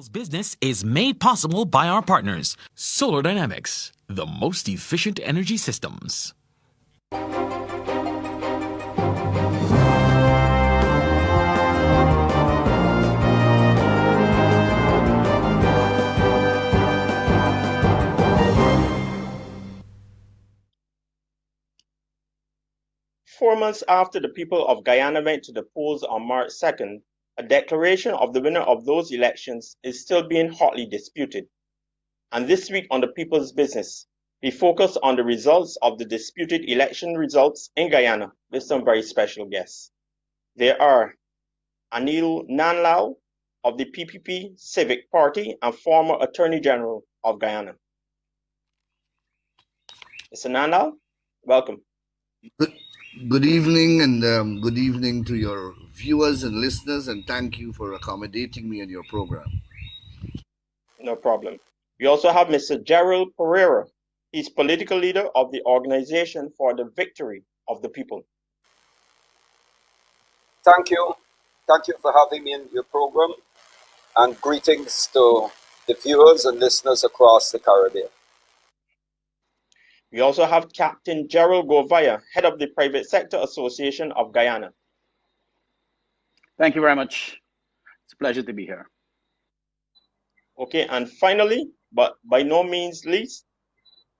People's Business is made possible by our partners, Solar Dynamics, the most efficient energy systems. 4 months after the people of Guyana went to the polls on March 2nd, a declaration of the winner of those elections is still being hotly disputed. And this week on the People's Business, we focus on the results of the disputed election results in Guyana with some very special guests. There are Anil Nandlall of the PPP Civic Party and former Attorney General of Guyana. Mr. Nandlall, welcome. Good evening, and good evening to your viewers and listeners, and thank you for accommodating me in your program. No problem. We also have Mr. Gerald Pereira. He's political leader of the Organization for the Victory of the People. Thank you. Thank you for having me in your program, and greetings to the viewers and listeners across the Caribbean. We also have Captain Gerald Govaya, head of the Private Sector Association of Guyana. Thank you very much. It's a pleasure to be here. Okay, and finally, but by no means least,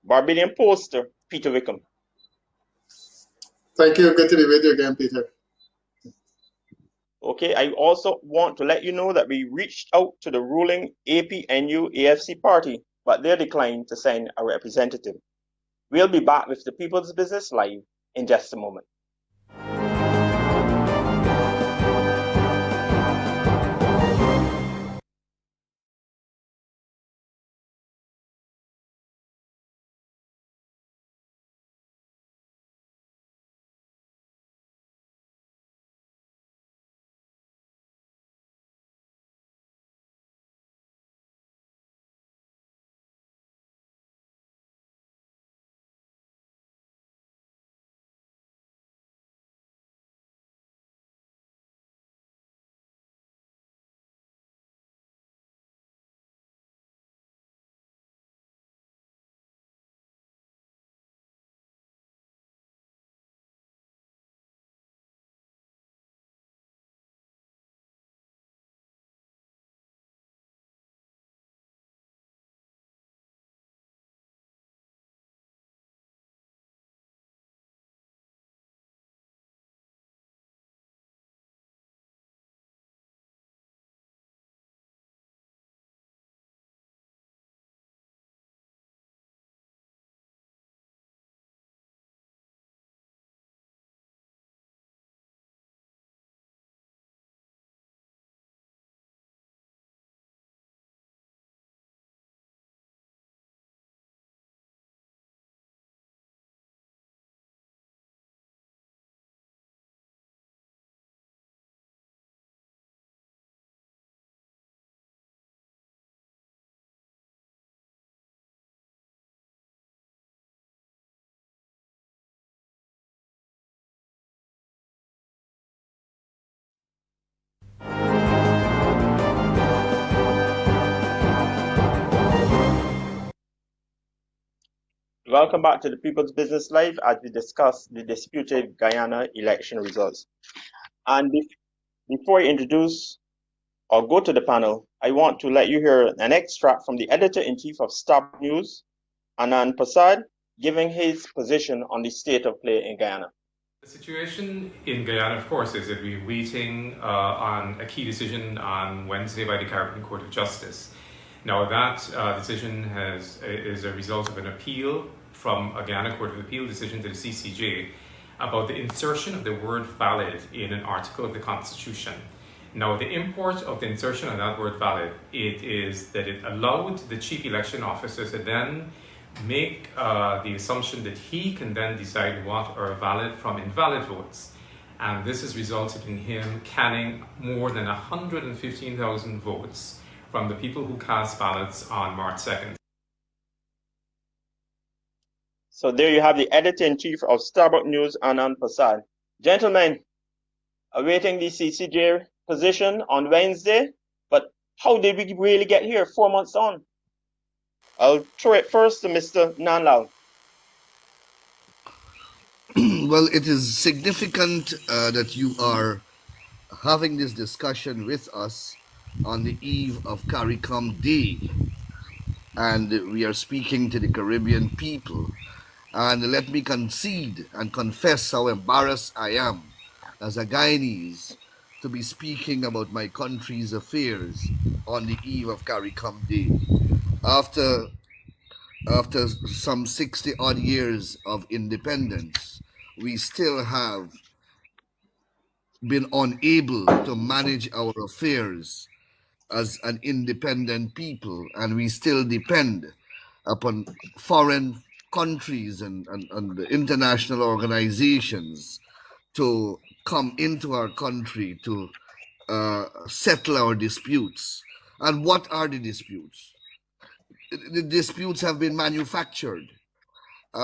Barbadian pollster Peter Wickham. Thank you. Good to be with you again, Peter. Okay, I also want to let you know that we reached out to the ruling APNU-AFC party, but they declined to send a representative. We'll be back with the People's Business Live in just a moment. Welcome back to the People's Business Live as we discuss the disputed Guyana election results. And before I introduce or go to the panel, I want to let you hear an extract from the editor-in-chief of Starbuck News, Anand Prasad, giving his position on the state of play in Guyana. The situation in Guyana, of course, is that we're waiting on a key decision on Wednesday by the Caricom Court of Justice. Now, that decision is a result of an appeal from a Guyana Court of Appeal decision to the CCJ about the insertion of the word valid in an article of the Constitution. Now, the import of the insertion of that word valid, it is that it allowed the chief election officer to then make the assumption that he can then decide what are valid from invalid votes. And this has resulted in him canning more than 115,000 votes from the people who cast ballots on March 2nd. So there you have the editor-in-chief of Starbuck News, Anand Prasad. Gentlemen, awaiting the CCJ position on Wednesday, but How did we really get here 4 months on? I'll throw it first to Mr. Nandlall. Well, it is significant that you are having this discussion with us on the eve of Caricom Day, and we are speaking to the Caribbean people. And let me concede and confess how embarrassed I am as a Guyanese to be speaking about my country's affairs on the eve of Caricom Day. After after some 60 odd years of independence, we still have been unable to manage our affairs as an independent people, and we still depend upon foreign countries and international organizations to come into our country to settle our disputes. And what are the disputes? The disputes have been manufactured.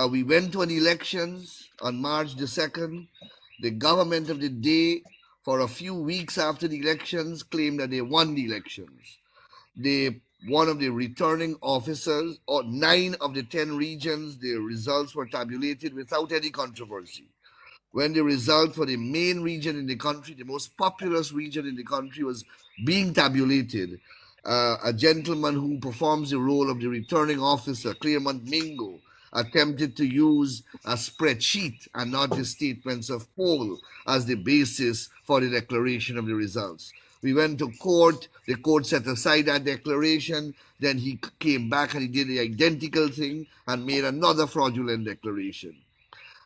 We went to an elections on March the 2nd. The government of the day, for a few weeks after the elections, claimed that they won the elections. One of the returning officers, or 9 of the 10 regions, the results were tabulated without any controversy. When the result for the main region in the country, the most populous region in the country, was being tabulated, a gentleman who performs the role of the returning officer, Claremont Mingo, attempted to use a spreadsheet and not the statements of poll as the basis for the declaration of the results. We went to court. The court set aside that declaration. Then he came back and he did the identical thing and made another fraudulent declaration.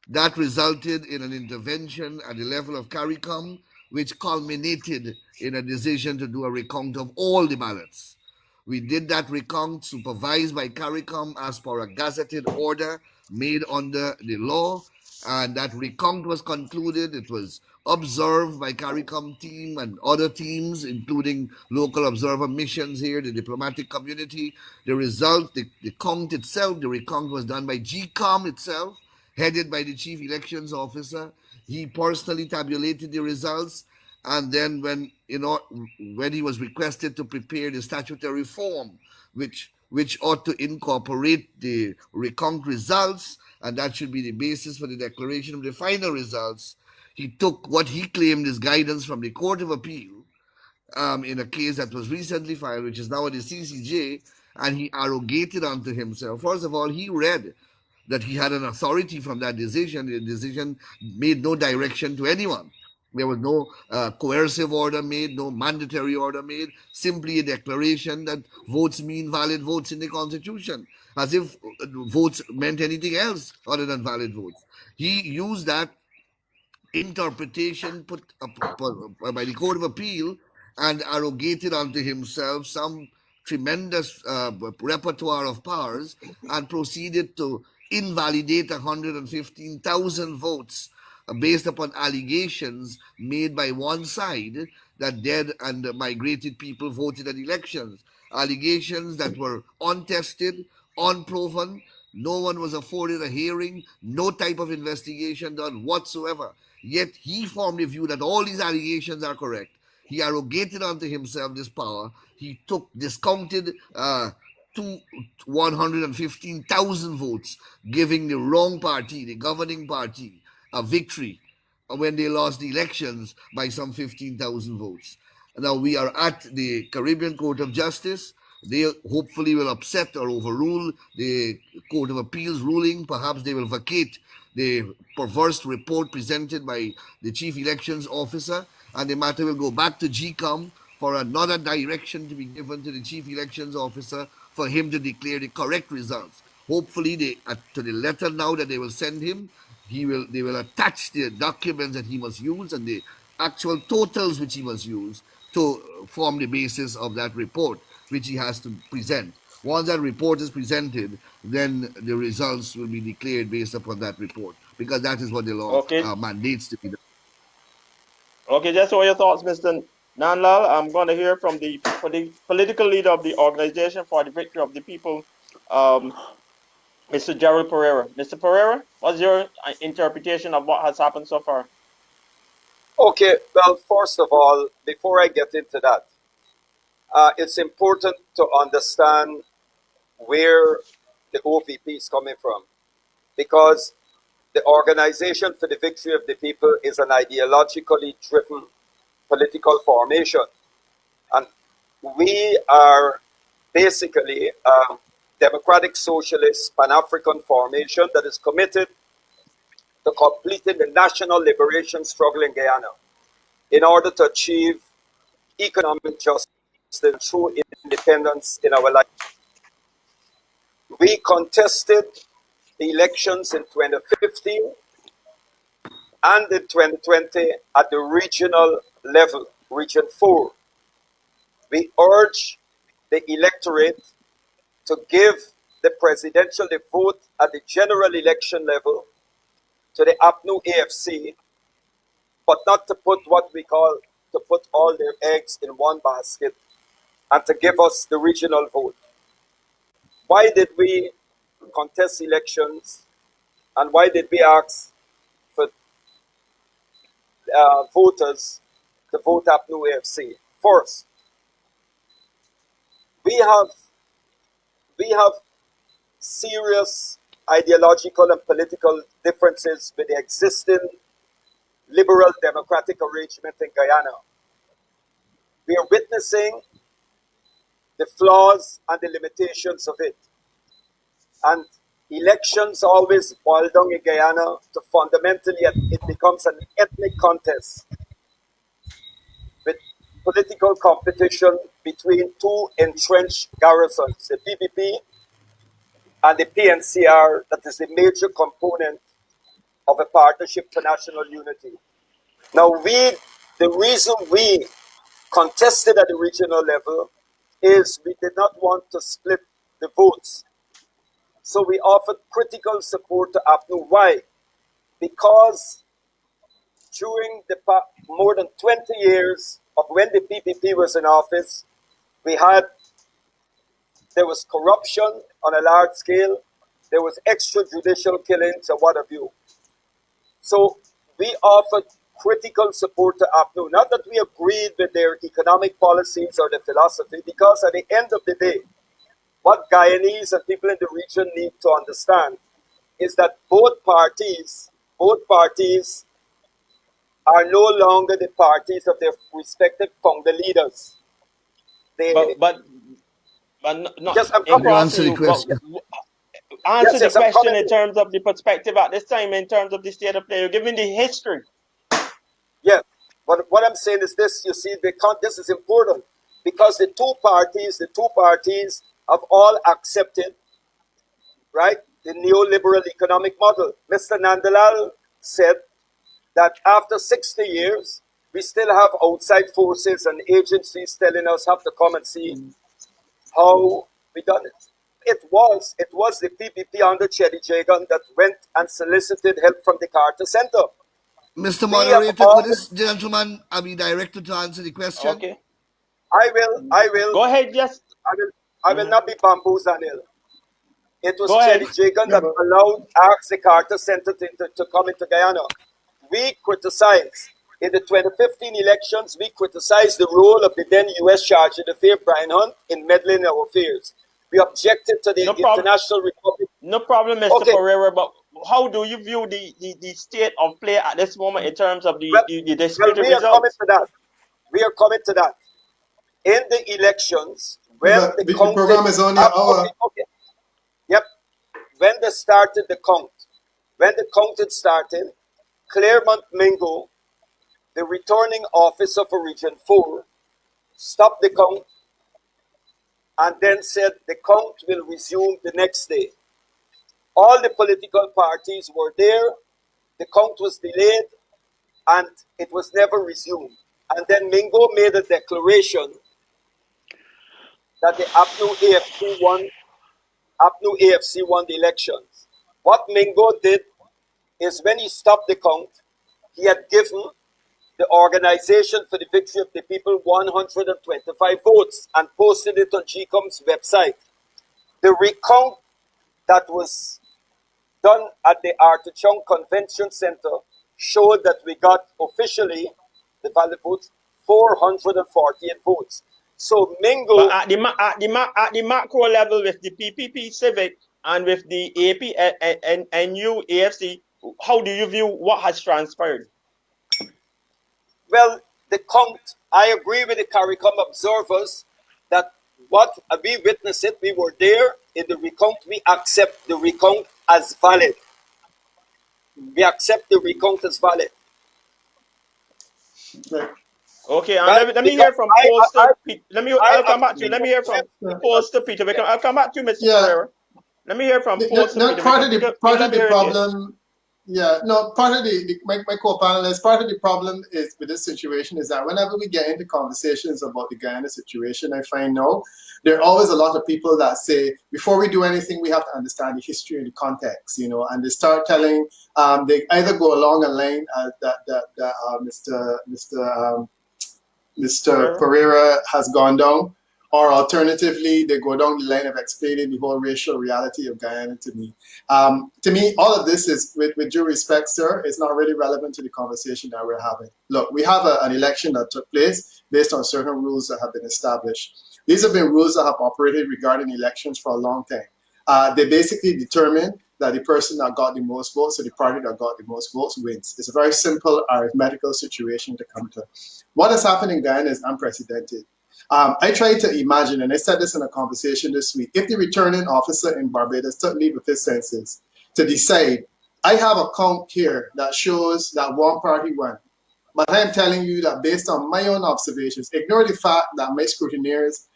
That resulted in an intervention at the level of Caricom, which culminated in a decision to do a recount of all the ballots. We did that recount supervised by Caricom as per a gazetted order made under the law, and that recount was concluded. It was observed by Caricom team and other teams, including local observer missions here, the diplomatic community. The result, the count itself, the recount was done by GCOM itself, headed by the chief elections officer. He personally tabulated the results, and then when he was requested to prepare the statutory form, which ought to incorporate the recount results, and that should be the basis for the declaration of the final results, he took what he claimed is guidance from the Court of Appeal in a case that was recently filed, which is now at the CCJ, and he arrogated unto himself. First of all, he read that he had an authority from that decision. The decision made no direction to anyone. There was no coercive order made, no mandatory order made, simply a declaration that votes mean valid votes in the Constitution, as if votes meant anything else other than valid votes. He used that interpretation put up by the Court of Appeal and arrogated unto himself some tremendous repertoire of powers and proceeded to invalidate 115,000 votes based upon allegations made by one side that dead and migrated people voted at elections. Allegations that were untested, unproven. No one was afforded a hearing, no type of investigation done whatsoever. Yet he formed a view that all these allegations are correct. He arrogated unto himself this power. He discounted 115,000 votes, giving the wrong party, the governing party, a victory when they lost the elections by some 15,000 votes. Now we are at the Caribbean Court of Justice. They hopefully will upset or overrule the Court of Appeals ruling. Perhaps they will vacate the perverse report presented by the Chief Elections Officer, and the matter will go back to GCOM for another direction to be given to the Chief Elections Officer for him to declare the correct results. Hopefully, to the letter now that they will send him, they will attach the documents that he must use and the actual totals which he must use to form the basis of that report which he has to present. Once that report is presented, then the results will be declared based upon that report, because that is what the law Okay, mandates to be done. okay, just what your thoughts, Mr. Nandlall. I'm going to hear from the political leader of the Organization for the Victory of the People, Mr. Gerald Pereira. Mr. Pereira, what's your interpretation of what has happened so far? Okay, well, first of all, before I get into that, it's important to understand where the OVP is coming from, because the Organization for the Victory of the People is an ideologically driven political formation. And we are basically a democratic socialist Pan-African formation that is committed to completing the national liberation struggle in Guyana in order to achieve economic justice and true independence in our life. We contested the elections in 2015 and in 2020 at the regional level, Region 4. We urge the electorate to give the presidential vote at the general election level to the APNU AFC, but not to put what we call to put all their eggs in one basket and to give us the regional vote. Why did we contest elections, and why did we ask for voters to vote APNU AFC? First, we have serious ideological and political differences with the existing liberal democratic arrangement in Guyana. We are witnessing the flaws and the limitations of it. And elections always boil down in Guyana to fundamentally, it becomes an ethnic contest with political competition between two entrenched garrisons, the PPP and the PNCR, that is the major component of a partnership for national unity. Now, the reason we contested at the regional level is we did not want to split the votes. So we offered critical support to APNU. Why? Because during the more than 20 years of when the PPP was in office, there was corruption on a large scale, there was extrajudicial killings and what have you. So we offered critical support to APNU. Not that we agreed with their economic policies or their philosophy, because at the end of the day, what Guyanese and people in the region need to understand is that both parties are no longer the parties of their respective founder leaders. But no, Yes, I'm in Could coming. you crossing answer the you, but question? answer the Yes, I'm question coming. in terms of the perspective at this time, in terms of the state of play. You're giving the history. Yeah, but what I'm saying is this, you see, this is important because the two parties have all accepted, right, the neoliberal economic model. Mr. Nandlall said that after 60 years, we still have outside forces and agencies telling us have to come and see how we done it. It was the PPP under Chetty Jagan that went and solicited help from the Carter Center. Mr. We have Moderator, could all, this gentleman be directed to answer the question? Okay, I will, go ahead. Just I will not be bamboozled, Anil. It was go ahead. Chetty Jagan Yeah, that but asked the Carter Center to come into Guyana. We criticized, in the 2015 elections, we criticized the role of the then U.S. Charge d'Affaires, Brian Hunt, in meddling in our affairs. We objected to the No problem. International Republic. No problem, Mr. Okay, Pereira. But how do you view the state of play at this moment in terms of well, the disputed we are coming results? to that. We are coming to that. In the elections, yeah, when but they the counted, program is only an hour. okay, yep. When they started the count, when the counting started, Claremont Mingo, the returning officer for Region 4, stopped the count and then said the count will resume the next day. All the political parties were there, the count was delayed, and it was never resumed. And then Mingo made a declaration that the APNU AFC won the elections. What Mingo did is when he stopped the count, he had given the Organization for the Victory of the People 125 votes and posted it on GCOM's website. The recount that was done at the Artichon Convention Center showed that we got officially the valid votes 448 votes. So But mingle. at the macro level with the PPP Civic and with the AP and you AFC, how do you view what has transpired? Well, the count, I agree with the Caricom observers that what we witnessed it, we were there in the recount, we accept the recount as valid. We accept the recount as valid. Right. Okay, and Right? let me Because hear from Pollster. I'll I come back to you. agree Let me with hear from Yeah. Pollster Peter. I'll come back to you, Mr. Yeah. Pereira. Let me hear from Pollster Not Peter. part of the Peter, let me hear this. problem. Yeah, no, part of my co-panelist, part of the problem is with this situation is that whenever we get into conversations about the Guyana situation, I find now there are always a lot of people that say before we do anything, we have to understand the history and the context, and they start telling, they either go along a line Mr. Pereira? Pereira has gone down, or alternatively, they go down the line of explaining the whole racial reality of Guyana to me. To me, all of this is, with due respect, sir, it's not really relevant to the conversation that we're having. Look, we have an election that took place based on certain rules that have been established. These have been rules that have operated regarding elections for a long time. They basically determine that the person that got the most votes, or the party that got the most votes, wins. It's a very simple arithmetical situation to come to. What has happened in Guyana is unprecedented. I tried to imagine, and I said this in a conversation this week, if the returning officer in Barbados took leave of his senses to decide, I have a count here that shows that one party won. But I'm telling you that based on my own observations, ignore the fact that my scrutineers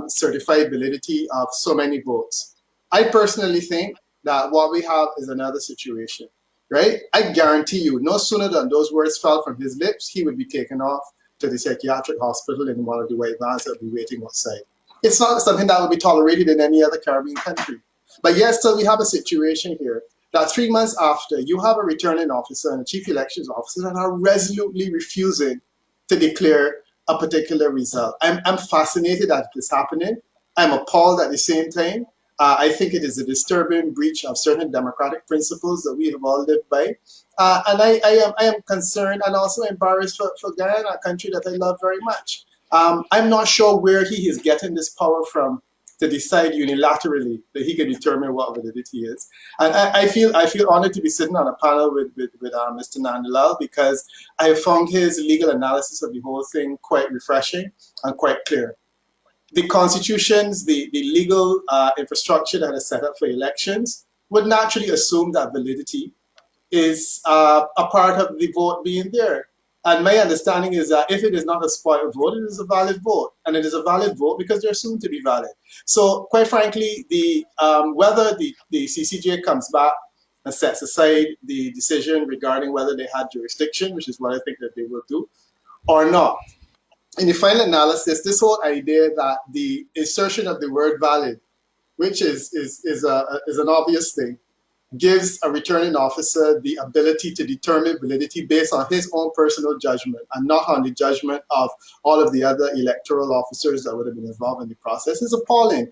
certified validity of so many votes. I personally think that what we have is another situation, right? I guarantee you, no sooner than those words fell from his lips, he would be taken off to the psychiatric hospital in one of the white vans that will be waiting outside. It's not something that would be tolerated in any other Caribbean country. But yet still we have a situation here that 3 months after, you have a returning officer and a chief elections officer that are resolutely refusing to declare a particular result. I'm fascinated that it is happening. I'm appalled at the same time. I think it is a disturbing breach of certain democratic principles that we have all lived by. And I am concerned and also embarrassed for Guyana, a country that I love very much. I'm not sure where he is getting this power from to decide unilaterally that he can determine what validity is. And I feel honored to be sitting on a panel with Mr. Nandlall, because I found his legal analysis of the whole thing quite refreshing and quite clear. The constitutions, the legal infrastructure that is set up for elections would naturally assume that validity is a part of the vote being there. And my understanding is that if it is not a spoiled vote, it is a valid vote. And it is a valid vote because they're soon to be valid. So quite frankly, whether the CCJ comes back and sets aside the decision regarding whether they had jurisdiction, which is what I think that they will do, or not, in the final analysis, this whole idea that the insertion of the word valid, which is an obvious thing, gives a returning officer the ability to determine validity based on his own personal judgment and not on the judgment of all of the other electoral officers that would have been involved in the process is appalling.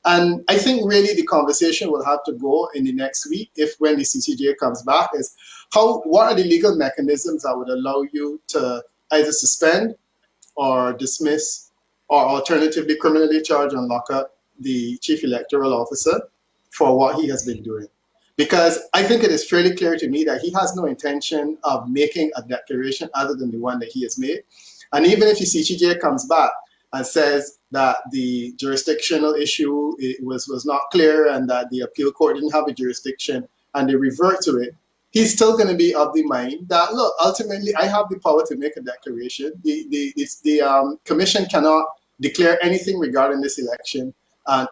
And I think really the conversation will have to go in the next week, if when the CCJ comes back, is what are the legal mechanisms that would allow you to either suspend or dismiss or alternatively criminally charge and lock up the chief electoral officer for what he has been doing. Because I think it is fairly clear to me that he has no intention of making a declaration other than the one that he has made. And even if the CCJ comes back and says that the jurisdictional issue was not clear and that the appeal court didn't have a jurisdiction and they revert to it, he's still going to be of the mind that, look, ultimately, I have the power to make a declaration. The commission cannot declare anything regarding this election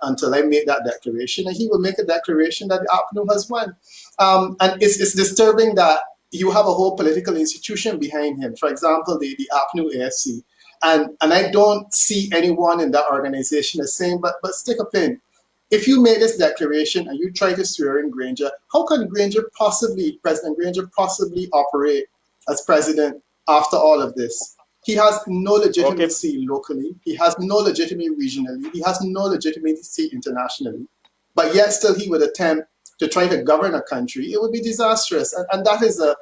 until I make that declaration. And he will make a declaration that the APNU has won. And it's disturbing that you have a whole political institution behind him. For example, the APNU AFC. And I don't see anyone in that organization as saying, but stick a pin. If you made this declaration and you try to swear in Granger, how can President Granger possibly operate as president after all of this? He has no legitimacy locally. He has no legitimacy regionally. He has no legitimacy internationally. But yet still he would attempt to try to govern a country. It would be disastrous. And that is a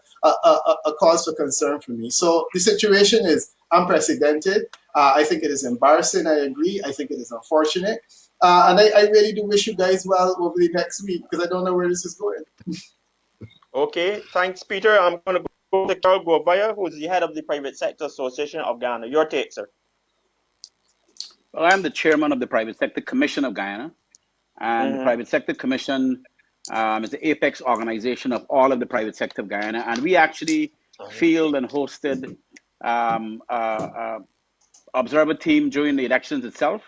cause for concern for me. So the situation is, unprecedented. I think it is embarrassing. I agree. I think it is unfortunate. And I really do wish you guys well over the next week because I don't know where this is going. Okay, thanks, Peter. I'm going to go to Carl Govaya, who's the head of the Private Sector Association of Ghana. Your take, sir. Well, I'm the chairman of the Private Sector Commission of Guyana, and the Private Sector Commission is the apex organization of all of the private sector of Guyana, and we actually field and hosted observer team during the elections itself.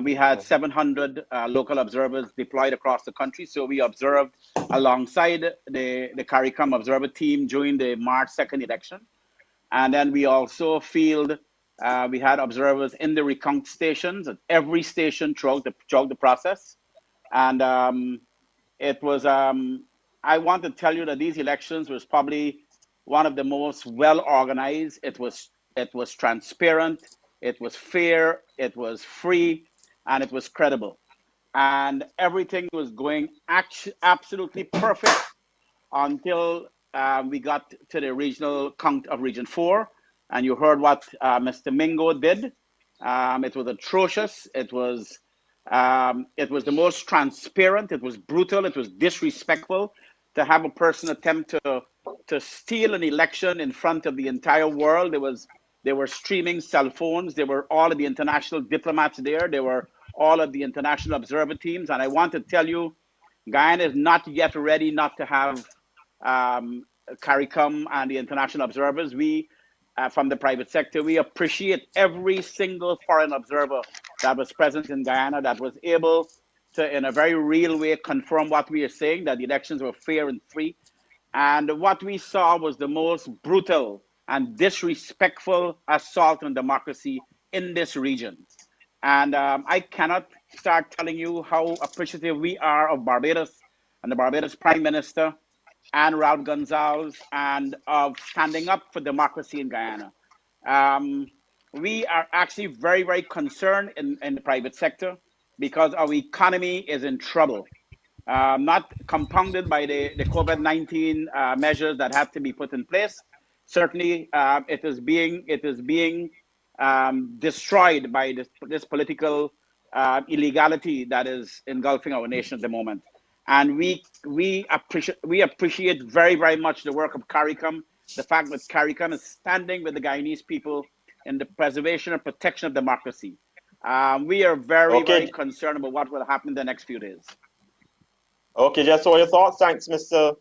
We had 700 local observers deployed across the country, so we observed alongside the Caricom observer team during the March 2nd election. And then we also we had observers in the recount stations at every station throughout the process. And it was, I want to tell you that these elections was probably one of the most well organized. It was transparent, it was fair, it was free, and it was credible. And everything was going absolutely perfect until we got to the regional count of Region 4. And you heard what Mr. Mingo did. It was atrocious. It was the most transparent. It was brutal. It was disrespectful to have a person attempt to steal an election in front of the entire world. They were streaming cell phones. There were all of the international diplomats there. There were all of the international observer teams. And I want to tell you, Guyana is not yet ready not to have CARICOM and the international observers. We, from the private sector, we appreciate every single foreign observer that was present in Guyana that was able to, in a very real way, confirm what we are saying, that the elections were fair and free. And what we saw was the most brutal and disrespectful assault on democracy in this region. And I cannot start telling you how appreciative we are of Barbados and the Barbados Prime Minister and Ralph Gonzalez and of standing up for democracy in Guyana. We are actually very, very concerned in the private sector because our economy is in trouble. Not compounded by the COVID-19 measures that have to be put in place. Certainly, it is being destroyed by this political illegality that is engulfing our nation at the moment. And we appreciate very, very much the work of CARICOM, the fact that CARICOM is standing with the Guyanese people in the preservation and protection of democracy. We are very, very concerned about what will happen in the next few days. Okay, just all your thoughts. Thanks, Mr.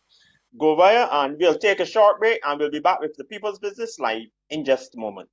Govaya. And we'll take a short break and we'll be back with the People's Business Live in just a moment.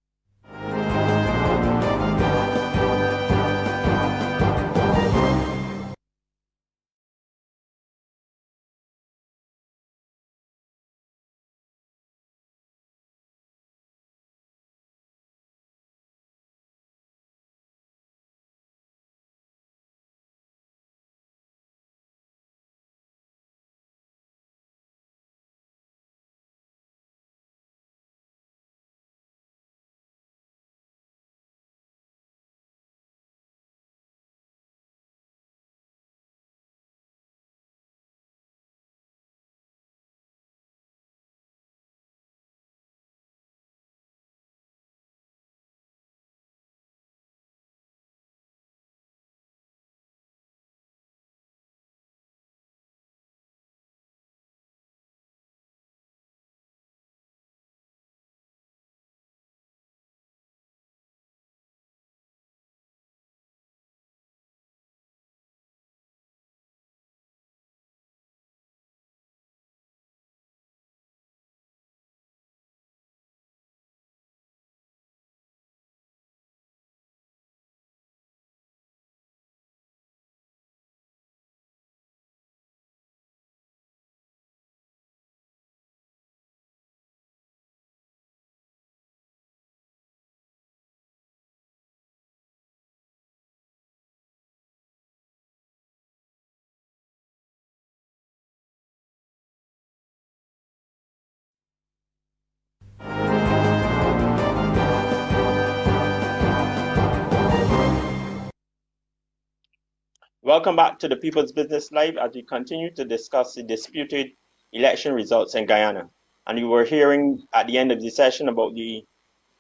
Welcome back to the People's Business Live as we continue to discuss the disputed election results in Guyana. And we were hearing at the end of the session about the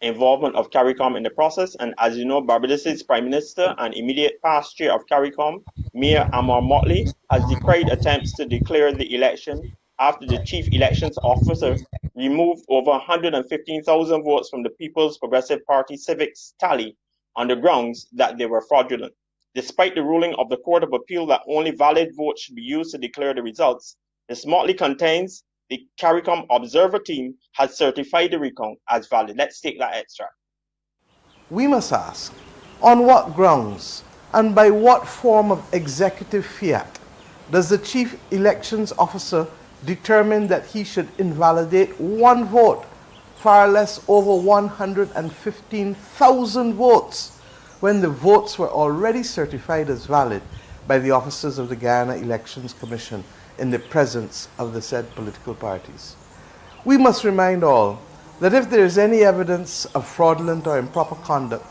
involvement of Caricom in the process. And as you know, Barbados' Prime Minister and immediate past chair of Caricom, Mayor Amor Motley, has decried attempts to declare the election after the chief elections officer removed over 115,000 votes from the People's Progressive Party civics tally on the grounds that they were fraudulent. Despite the ruling of the Court of Appeal that only valid votes should be used to declare the results, Ms. Motley contains the CARICOM observer team has certified the recount as valid. Let's take that extract. We must ask, on what grounds and by what form of executive fiat does the Chief Elections Officer determine that he should invalidate one vote, far less over 115,000 votes, when the votes were already certified as valid by the officers of the Guyana Elections Commission in the presence of the said political parties? We must remind all that if there is any evidence of fraudulent or improper conduct,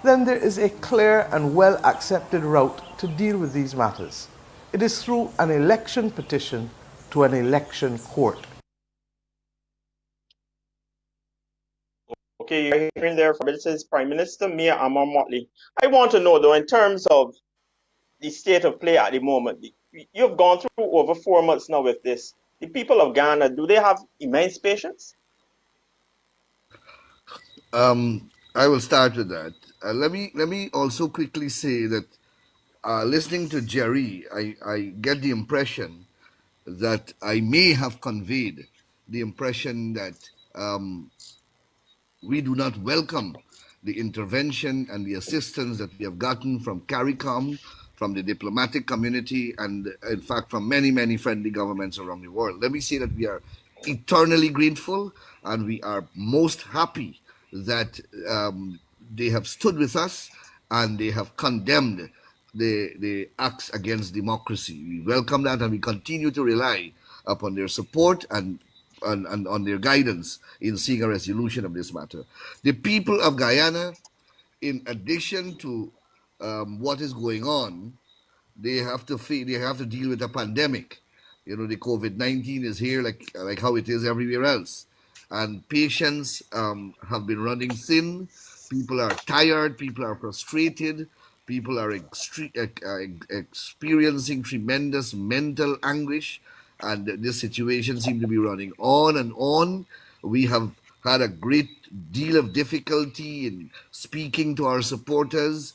then there is a clear and well accepted route to deal with these matters. It is through an election petition to an election court. Okay, you're hearing there from Barbados' Prime Minister, Mayor Amor Motley. I want to know, though, in terms of the state of play at the moment, you've gone through over 4 months now with this. The people of Ghana, do they have immense patience? I will start with that. Let me also quickly say that listening to Jerry, I get the impression that I may have conveyed the impression that we do not welcome the intervention and the assistance that we have gotten from CARICOM, from the diplomatic community, and in fact from many, many friendly governments around the world. Let me say that we are eternally grateful and we are most happy that they have stood with us and they have condemned the acts against democracy. We welcome that and we continue to rely upon their support and on their guidance in seeing a resolution of this matter. The people of Guyana, in addition to what is going on, they have to deal with a pandemic. You know, the COVID-19 is here, like how it is everywhere else, and patients have been running thin. People are tired. People are frustrated. People are experiencing tremendous mental anguish, and this situation seems to be running on and on. We have had a great deal of difficulty in speaking to our supporters,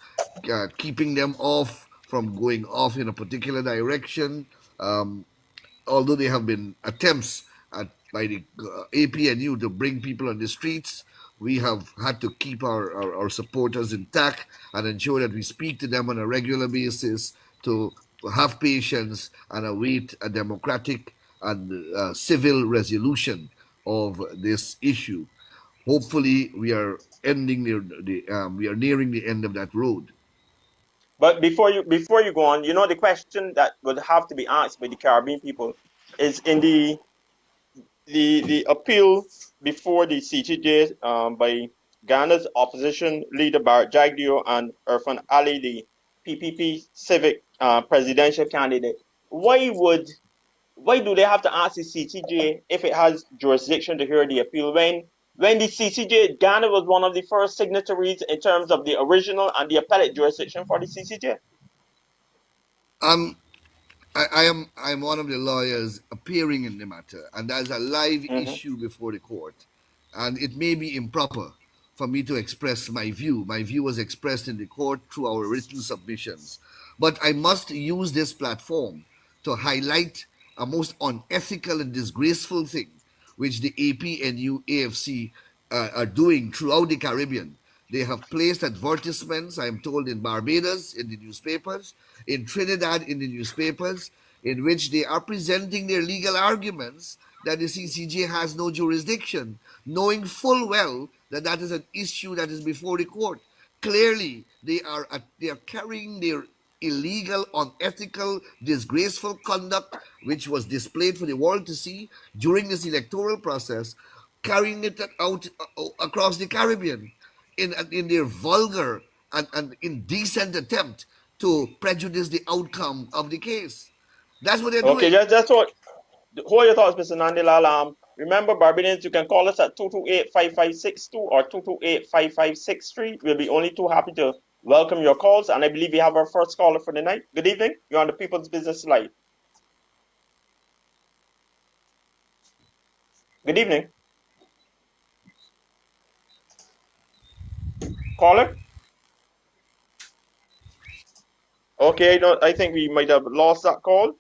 keeping them off from going off in a particular direction. Although there have been attempts by the APNU to bring people on the streets, we have had to keep our supporters intact and ensure that we speak to them on a regular basis to have patience and await a democratic and civil resolution of this issue. Hopefully, we are we are nearing the end of that road. But before you go on, you know the question that would have to be asked by the Caribbean people is in the appeal before the CTJ by Ghana's opposition leader Barrett Jagdeo and Irfan Ali, the PPP civic presidential candidate. Why do they have to ask the CTJ if it has jurisdiction to hear the appeal when the CTJ, Ghana was one of the first signatories in terms of the original and the appellate jurisdiction for the CTJ? Um, I'm one of the lawyers appearing in the matter, and there's a live Mm-hmm. issue before the court, and it may be improper for me to express my view. My view was expressed in the court through our written submissions, but I must use this platform to highlight a most unethical and disgraceful thing which the AP and UAFC are doing throughout the Caribbean. They have placed advertisements, I am told, in Barbados in the newspapers, in Trinidad in the newspapers, in which they are presenting their legal arguments that the CCJ has no jurisdiction, knowing full well that that is an issue that is before the court. Clearly, they are carrying their illegal, unethical, disgraceful conduct, which was displayed for the world to see during this electoral process, carrying it out across the Caribbean in their vulgar and indecent attempt to prejudice the outcome of the case. That's what they're Okay, doing. just what hold your thoughts, Mr. Nandlall. Remember, Barbadians, you can call us at 228-5562 or 228-5563. We'll be only too happy to welcome your calls. And I believe we have our first caller for the night. Good evening. You're on the People's Business Live. Good evening. Caller? Okay, no, I think we might have lost that call.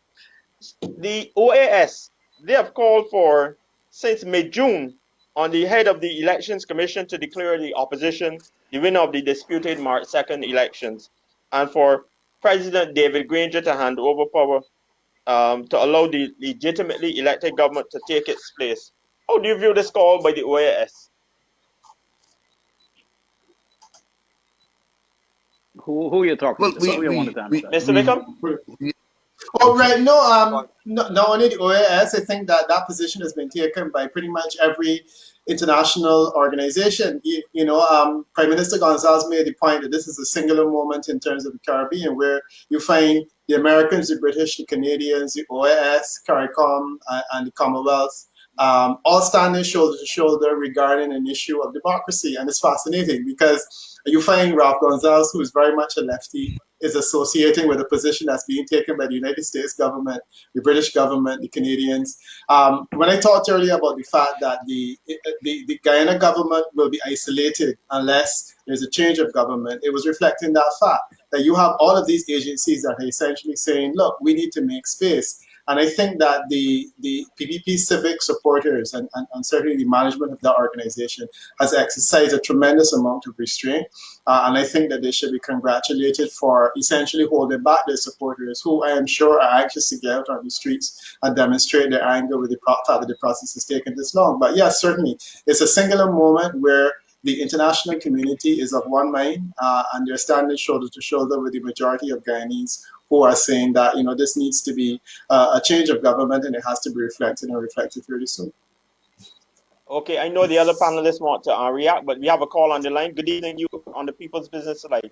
The OAS, they have called for, since mid-June, on the head of the Elections Commission to declare the opposition the winner of the disputed March 2nd elections, and for President David Granger to hand over power to allow the legitimately elected government to take its place. How do you view this call by the OAS? Who are you talking Well, to? Who you wanted to answer? Mr. Wickham? Oh, okay. right. No, not only the OAS, I think that that position has been taken by pretty much every international organization. Prime Minister Gonzalez made the point that this is a singular moment in terms of the Caribbean, where you find the Americans, the British, the Canadians, the OAS, Caricom, and the Commonwealth, all standing shoulder to shoulder regarding an issue of democracy. And it's fascinating because you find Ralph Gonzalez, who is very much a lefty, is associating with a position that's being taken by the United States government, the British government, the Canadians. When I talked earlier about the fact that the Guyana government will be isolated unless there's a change of government, it was reflecting that fact that you have all of these agencies that are essentially saying, look, we need to make space. And I think that the PPP civic supporters and certainly the management of that organization has exercised a tremendous amount of restraint. And I think that they should be congratulated for essentially holding back their supporters, who I am sure are anxious to get out on the streets and demonstrate their anger with the fact that the process has taken this long. But yes, certainly, it's a singular moment where the international community is of one mind, and they're standing shoulder to shoulder with the majority of Guyanese who are saying that this needs to be a change of government and it has to be reflected and reflected really soon. Okay, I know the other panelists want to react, but we have a call on the line. Good evening, you on the People's Business Live.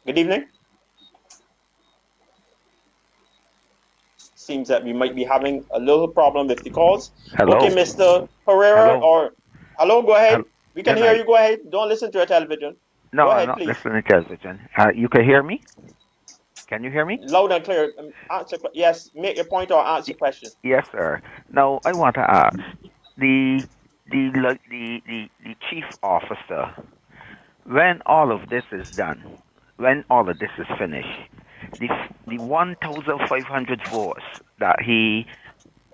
Good evening. Seems that we might be having a little problem with the calls. Hello. Okay, Mr. Pereira, Hello. Hello, go ahead. Hello. We can Good hear night. you. Go ahead. Don't listen to your television. No, go ahead, I'm not please. listening to television. You can hear me? Can you hear me? Loud and clear. Yes, make your point or answer your question. Yes, sir. Now, I want to ask the chief officer, when all of this is done, when all of this is finished, the 1,500 votes that he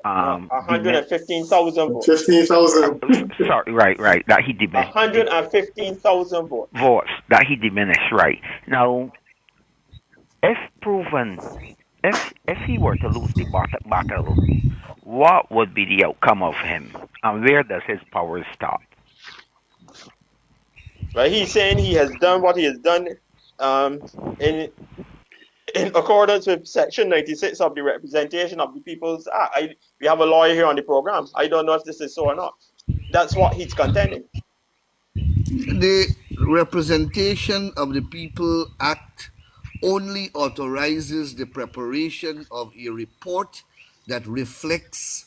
115,000 votes. 15,000. Sorry, right. That he diminished. 115,000 votes. Votes that he diminished, right. Now, if proven, if he were to lose the battle, what would be the outcome of him, and where does his power stop? Right, he's saying he has done what he has done in accordance with Section 96 of the Representation of the People's Act. We have a lawyer here on the program. I don't know if this is so or not. That's what he's contending. The Representation of the People Act only authorizes the preparation of a report that reflects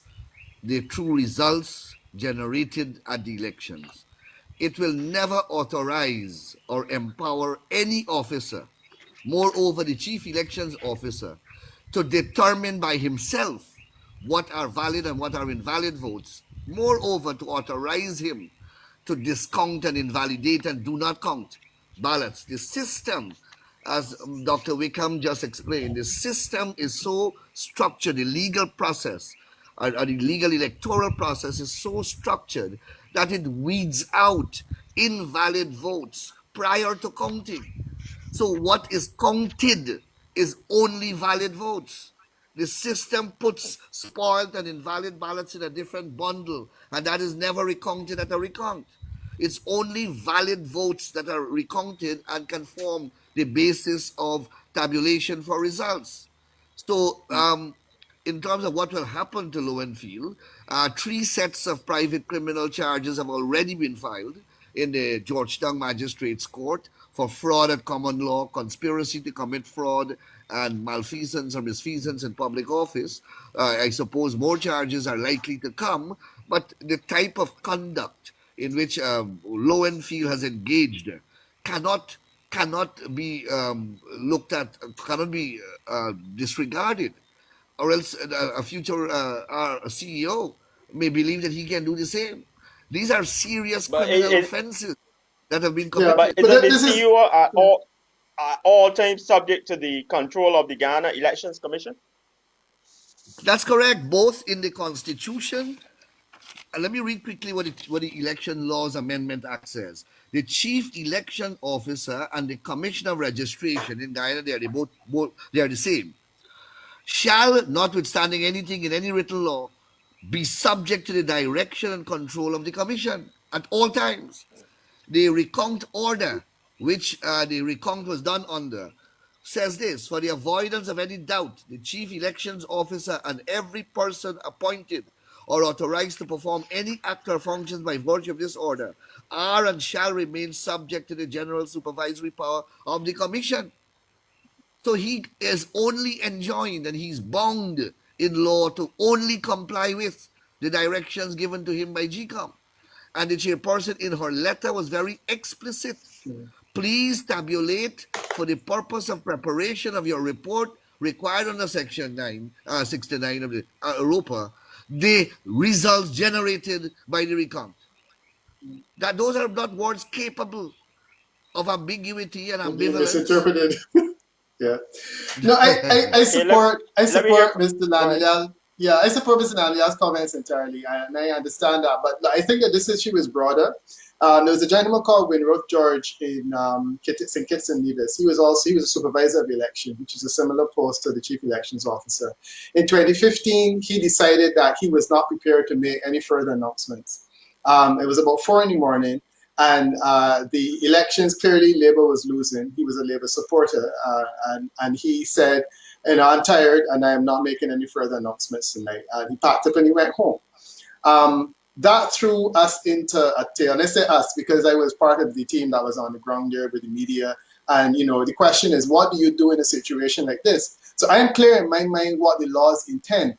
the true results generated at the elections. It will never authorize or empower any officer, moreover the chief elections officer, to determine by himself what are valid and what are invalid votes. Moreover, to authorize him to discount and invalidate and do not count ballots. The system, as Dr. Wickham just explained, the system is so structured, the legal process, or the legal electoral process is so structured that it weeds out invalid votes prior to counting. So what is counted is only valid votes. The system puts spoiled and invalid ballots in a different bundle, and that is never recounted at a recount. It's only valid votes that are recounted and can form the basis of tabulation for results. So, in terms of what will happen to Lowenfield, 3 sets of private criminal charges have already been filed in the Georgetown Magistrates Court for fraud at common law, conspiracy to commit fraud, and malfeasance or misfeasance in public office. I suppose more charges are likely to come, but the type of conduct in which Lowenfield has engaged cannot be looked at, cannot be disregarded, or else a future CEO may believe that he can do the same. These are serious But criminal offenses that have been Yeah, but committed. but isn't the this is CEO at all times subject to the control of the Ghana Elections Commission? That's correct, both in the Constitution. Let me read quickly what the Election Laws Amendment Act says. The Chief Election Officer and the Commissioner of Registration in Guyana, both they are the same, shall, notwithstanding anything in any written law, be subject to the direction and control of the Commission at all times. The recount order, which the recount was done under, says this: for the avoidance of any doubt, the chief elections officer and every person appointed or authorized to perform any act or functions by virtue of this order are and shall remain subject to the general supervisory power of the commission. So he is only enjoined and he's bound in law to only comply with the directions given to him by GCOM. And the chairperson in her letter was very explicit. Please tabulate for the purpose of preparation of your report required under Section 69 of the Europa the results generated by the recount. That those are not words capable of ambiguity and being ambivalence. misinterpreted. Yeah. No, I Okay, let me hear support from. Mr. Go ahead. Nandlall. Yeah, I support Mr. Nandlall's comments entirely, and I understand that. But I think that this issue is broader. There was a gentleman called Winroth George in St. Kitts and Nevis. He was a supervisor of election, which is a similar post to the chief elections officer. In 2015, he decided that he was not prepared to make any further announcements. It was about 4 in the morning, and the elections, clearly Labour was losing. He was a Labour supporter, and he said, I'm tired and I am not making any further announcements tonight. And he packed up and he went home. That threw us into a tale. And I say us because I was part of the team that was on the ground there with the media. And, the question is, what do you do in a situation like this? So I am clear in my mind what the laws intend.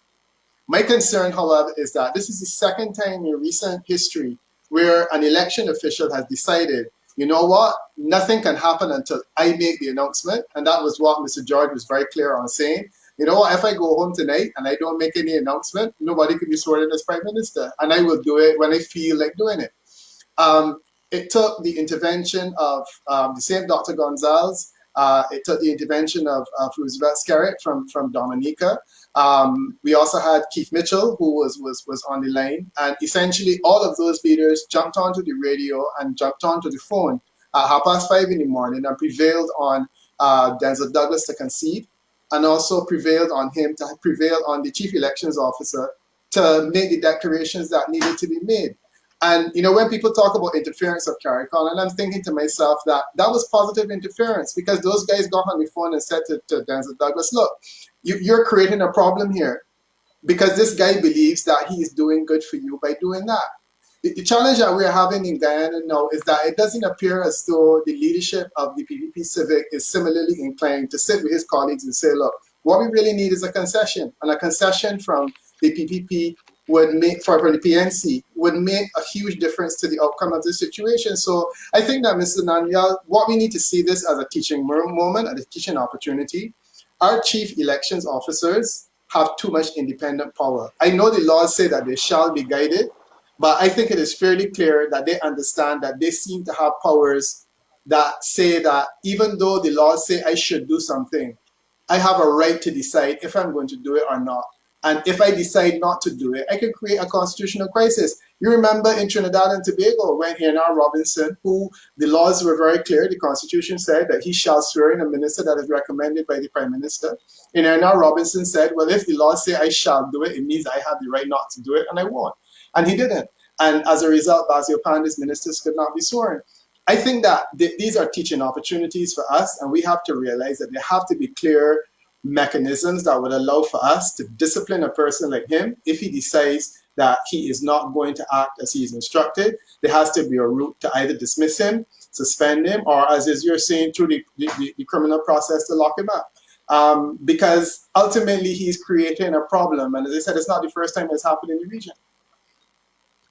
My concern, however, is that this is the second time in recent history where an election official has decided, you know what, nothing can happen until I make the announcement. And that was what Mr. George was very clear on saying. You know what, if I go home tonight and I don't make any announcement, nobody can be sworn in as Prime Minister. And I will do it when I feel like doing it. It took the intervention of the same Dr. Gonzalez. It took the intervention of Roosevelt Skerritt from Dominica. We also had Keith Mitchell, who was on the line. And essentially, all of those leaders jumped onto the radio and jumped onto the phone at 5:30 in the morning and prevailed on Denzel Douglas to concede, and also prevailed on him to prevail on the chief elections officer to make the declarations that needed to be made. And when people talk about interference of Caricom, and I'm thinking to myself that was positive interference, because those guys got on the phone and said to Denzel Douglas, look, you're creating a problem here because this guy believes that he is doing good for you by doing that. The challenge that we're having in Guyana now is that it doesn't appear as though the leadership of the PPP Civic is similarly inclined to sit with his colleagues and say, look, what we really need is a concession, and a concession from the PPP would make, for the PNC, would make a huge difference to the outcome of this situation. So I think that, Mr. Nandlall, what we need to see this as a teaching moment, as a teaching opportunity. Our chief elections officers have too much independent power. I know the laws say that they shall be guided, but I think it is fairly clear that they understand that they seem to have powers that say that even though the laws say I should do something, I have a right to decide if I'm going to do it or not. And if I decide not to do it, I could create a constitutional crisis. You remember in Trinidad and Tobago when Anil Robinson, who the laws were very clear, the Constitution said that he shall swear in a minister that is recommended by the Prime Minister. And Anil Robinson said, well, if the laws say I shall do it, it means I have the right not to do it, and I won't. And he didn't. And as a result, Basil Panda's ministers could not be sworn. I think that these are teaching opportunities for us, and we have to realize that there have to be clear mechanisms that would allow for us to discipline a person like him if he decides that he is not going to act as he is instructed, there has to be a route to either dismiss him, suspend him, or as you're saying, through the criminal process to lock him up. Because ultimately he's creating a problem. And as I said, it's not the first time it's happened in the region.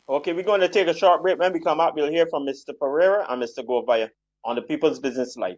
Okay, we're going to take a short break. When we come up, we'll hear from Mr. Pereira and Mr. Govaya on the People's Business Live.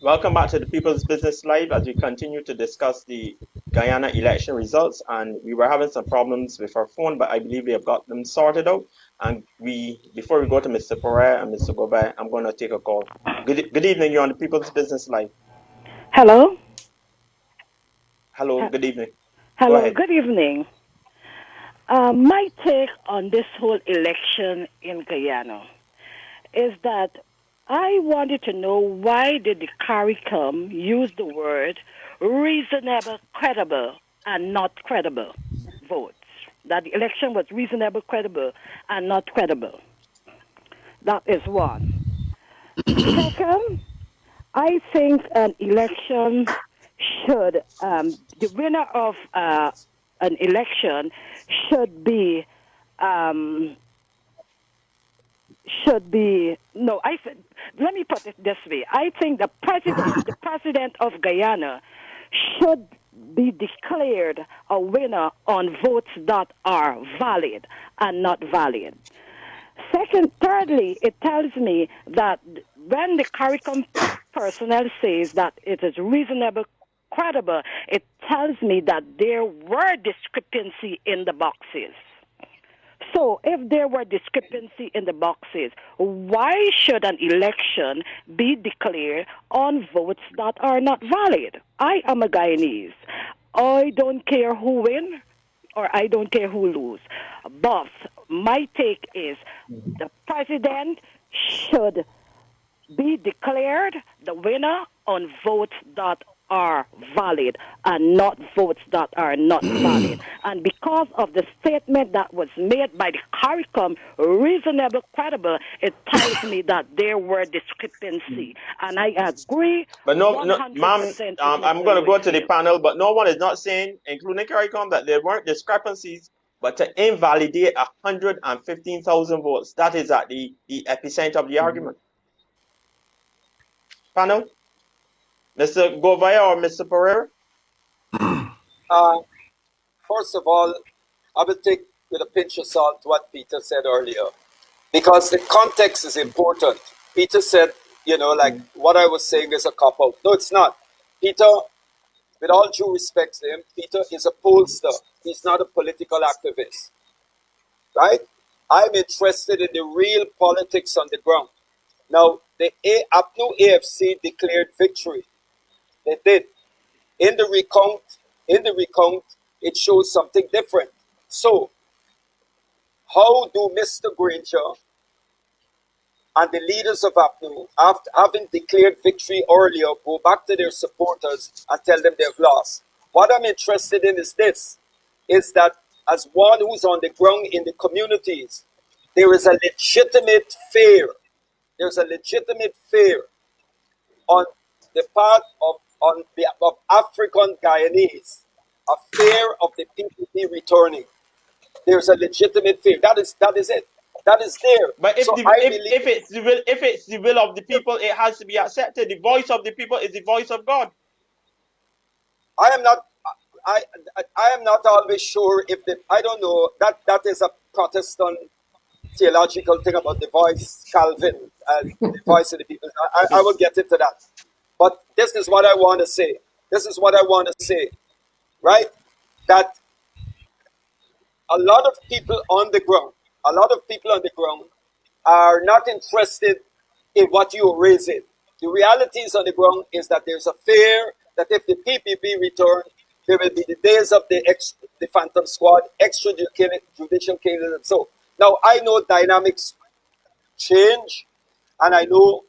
Welcome back to the People's Business Live as we continue to discuss the Guyana election results. And we were having some problems with our phone, but I believe we have got them sorted out. And before we go to Mr. Pereira and Mr. Gobert, I'm going to take a call. Good evening. You're on the People's Business Live. Hello. Hello. Good evening. Go Hello. ahead. Good evening. My take on this whole election in Guyana is that I wanted to know why did the Caricom use the word reasonable, credible, and not credible votes. That the election was reasonable, credible, and not credible. That is one. Second, I think an election should, the winner of an election should be, um, no, let me put it this way. I think the president of Guyana should be declared a winner on votes that are valid and not valid. Thirdly, it tells me that when the Caricom personnel says that it is reasonable, credible, it tells me that there were discrepancy in the boxes. So if there were discrepancy in the boxes, why should an election be declared on votes that are not valid? I am a Guyanese. I don't care who win or I don't care who lose. But my take is the president should be declared the winner on votes that are valid and not votes that are not valid. And because of the statement that was made by the Caricom, reasonable, credible, it tells me that there were discrepancy. And I agree. But no, 100% ma'am, I'm going to go to the panel, but no one is not saying, including Caricom, that there weren't discrepancies But to invalidate 115,000 votes, that is at the epicenter of the argument. Panel, Mr. Govaya or Mr. Pereira? First of all, I will take with a pinch of salt what Peter said earlier, because the context is important. Peter said, like what I was saying is a cop out. No, it's not. Peter, with all due respect to him, Peter is a pollster. He's not a political activist, right? I'm interested in the real politics on the ground. Now, the APNU AFC declared victory. They did. In the recount, it shows something different. So, how do Mr. Granger and the leaders of APNU, after having declared victory earlier, go back to their supporters and tell them they've lost? What I'm interested in is this, is that as one who's on the ground in the communities, there is a legitimate fear. There's a legitimate fear on the part of African Guyanese, a fear of the PPP returning. There's a legitimate fear. That is it. That is there. But So I believe if it's the will of the people, it has to be accepted. The voice of the people is the voice of God. I am not. I am not always sure if I don't know that is a Protestant theological thing about the voice Calvin and the voice of the people. I will get into that. But this is what I want to say. This is what I want to say, right? That a lot of people on the ground, are not interested in what you are raising. The realities on the ground is that there's a fear that if the PPP return, there will be the days of the Phantom Squad, extrajudicial killings, and so. Now, I know dynamics change, and I know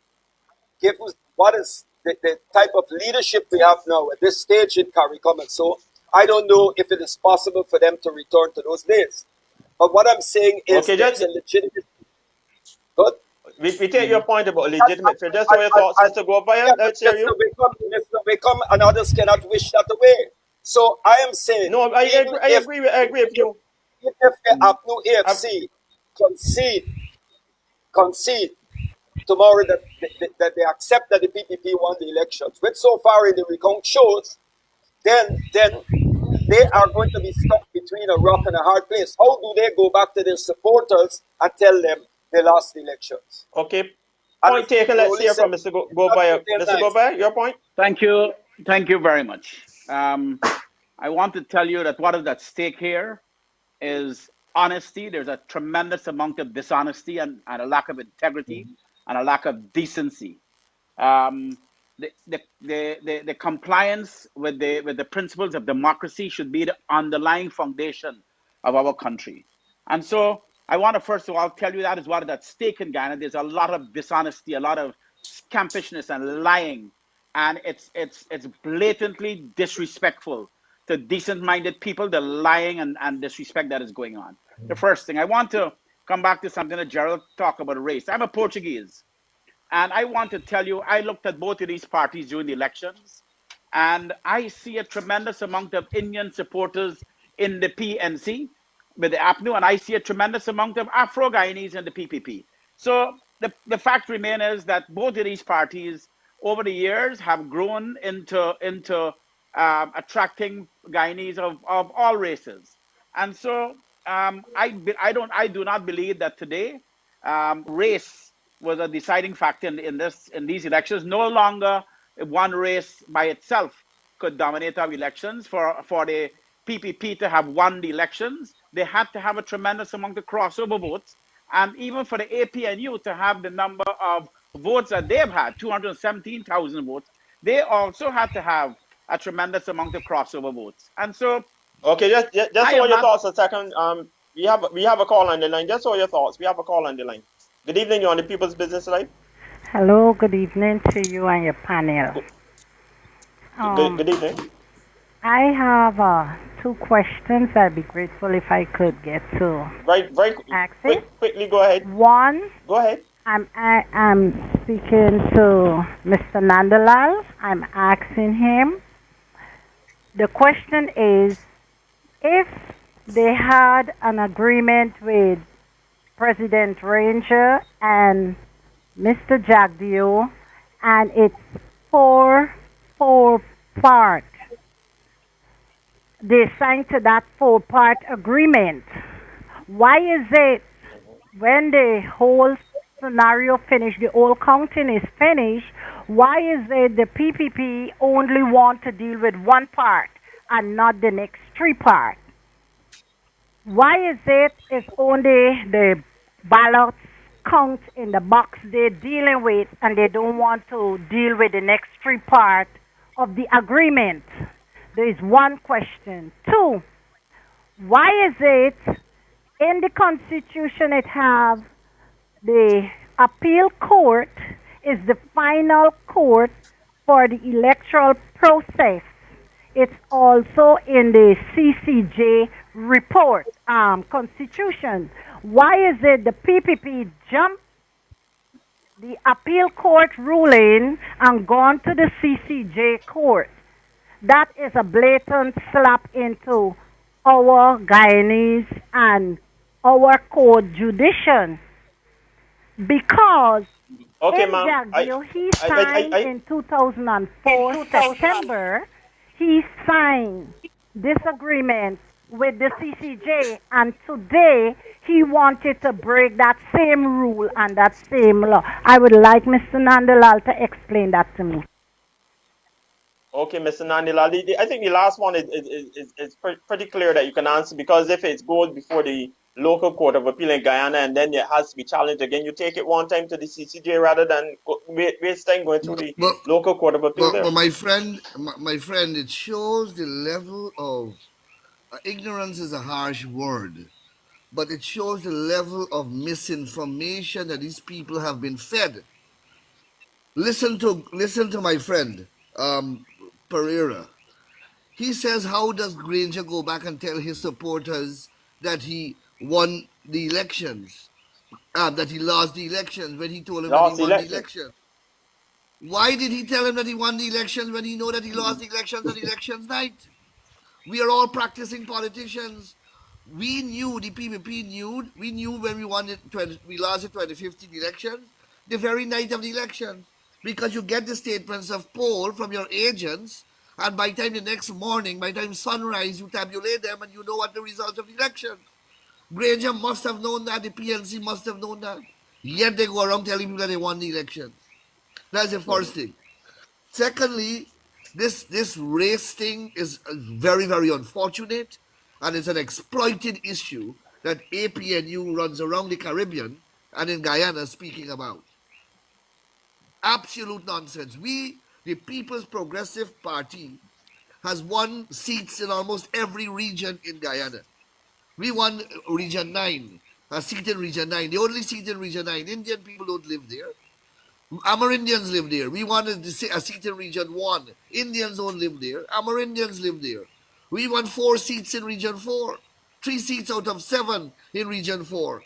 given what is the type of leadership we have now at this stage in Caricom, and so I don't know if it is possible for them to return to those days. But what I'm saying is there's a legitimate. Good. We take your point about legitimate fear. Just your thoughts, Mr. Govaya. Let's hear you. Mr. Wickham and others cannot wish that away. So I am saying. No, I agree with you. If the APNU AFC concede tomorrow that they accept that the PPP won the elections, which so far in the recount shows, then they are going to be stuck between a rock and a hard place. How do they go back to their supporters and tell them they lost the elections? Okay. Point taken. Let's hear from Mr. Govaya. Mr. Govaya, your point? Thank you. Thank you very much. I want to tell you that what is at stake here is honesty. There's a tremendous amount of dishonesty and a lack of integrity and a lack of decency. The compliance with the principles of democracy should be the underlying foundation of our country. And so I want to first of all tell you that is what is at stake in Ghana. There's a lot of dishonesty, a lot of scampishness and lying, and it's blatantly disrespectful to decent-minded people, the lying and disrespect that is going on. The first thing, I want to come back to something that Gerald talked about, race. I'm a Portuguese, and I want to tell you, I looked at both of these parties during the elections, and I see a tremendous amount of Indian supporters in the PNC with the APNU, and I see a tremendous amount of Afro-Guyanese in the PPP. So the fact remains is that both of these parties over the years have grown into attracting Guyanese of all races. And so I do not believe that today race was a deciding factor in these elections. No longer one race by itself could dominate our elections. For the PPP to have won the elections, they had to have a tremendous amount of crossover votes. And even for the APNU to have the number of votes that they've had, 217,000 votes, they also had to have a tremendous amount of crossover votes. And so, okay, just hold your thoughts a second. We have a call on the line. Just hold your thoughts. We have a call on the line. Good evening. You're on the People's Business Live. Hello. Good evening to you and your panel. Good evening. I have two questions. I'd be grateful if I could get to quickly. Go ahead. One. Go ahead. I'm speaking to Mr. Nandlall. I'm asking him. The question is, if they had an agreement with President Ranger and Mr. Jagdeo, and it's four part. They signed to that four-part agreement. Why is it when the whole scenario finished, the whole counting is finished, why is it the PPP only want to deal with one part and not the next three parts? Why is it it's only the ballots count in the box they're dealing with and they don't want to deal with the next three parts of the agreement? There is one question. Two, why is it in the constitution it have the appeal court is the final court for the electoral process. It's also in the CCJ report, constitution. Why is it the PPP jumped the appeal court ruling and gone to the CCJ court? That is a blatant slap into our Guyanese and our court judicial because Okay, in ma'am. Jagdeo, he I, signed I, in 2004 September, he signed this agreement with the CCJ, and today he wanted to break that same rule and that same law. I would like Mr. Nandlall to explain that to me. Okay, Mr. Nandlall, I think the last one is pretty clear that you can answer because if it goes before the local court of appeal in Guyana and then it has to be challenged again, you take it one time to the CCJ rather than waste time going through the Well, local court of appeal there. my friend, it shows the level of ignorance is a harsh word, but it shows the level of misinformation that these people have been fed. Listen to my friend, Pereira. He says, how does Granger go back and tell his supporters that he won the elections, that he lost the elections when he told them that he Last won the election. election? Why did he tell him that he won the elections when he know that he lost the elections on elections night? We are all practicing politicians. We knew, the PVP knew, we knew when we won it, we lost the 2015 elections, the very night of the elections. Because you get the statements of poll from your agents, and by the time the next morning, by the time sunrise, you tabulate them and you know what the result of the election. Granger must have known that, the PNC must have known that. Yet they go around telling people that they won the elections. That's the first thing. Secondly, this race thing is very unfortunate, and it's an exploited issue that APNU runs around the Caribbean and in Guyana speaking about. Absolute nonsense. We, the People's Progressive Party, has won seats in almost every region in Guyana. We won Region 9, a seat in Region 9, the only seat in Region 9. Indian people don't live there. Amerindians live there. We wanted a seat in Region 1. Indians don't live there. Amerindians live there. We won 4 seats in Region 4. 3 seats out of 7 in Region 4.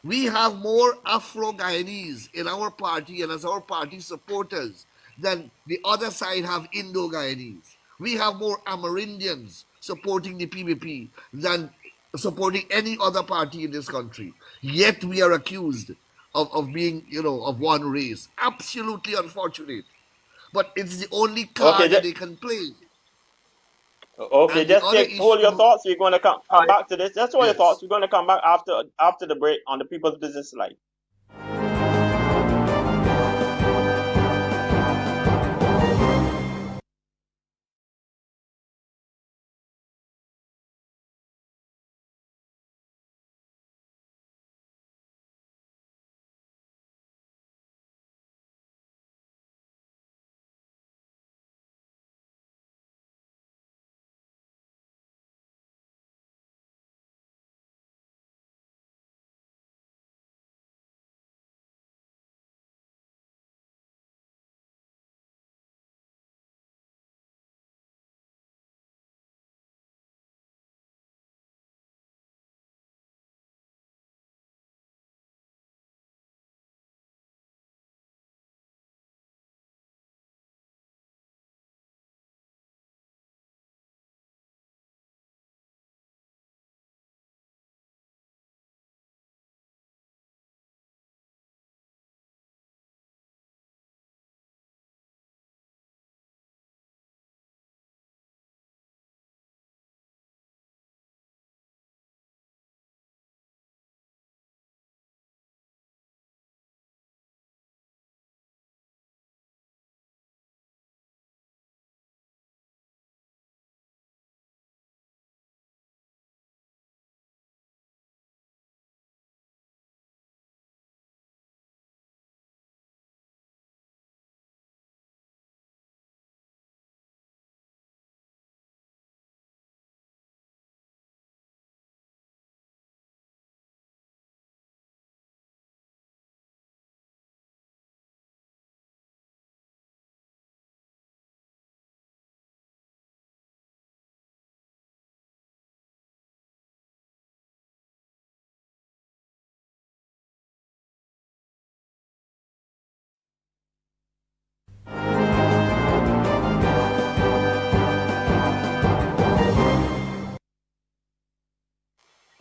We have more Afro-Guyanese in our party and as our party supporters than the other side have Indo-Guyanese. We have more Amerindians supporting the PVP than supporting any other party in this country. Yet we are accused of being, of one race. Absolutely unfortunate. But it's the only Okay, card that they can play. okay, And the just other hold your issue, thoughts. We're going to come back to this. Just hold your thoughts. yes. We're going to come back after the break on the People's Business Live.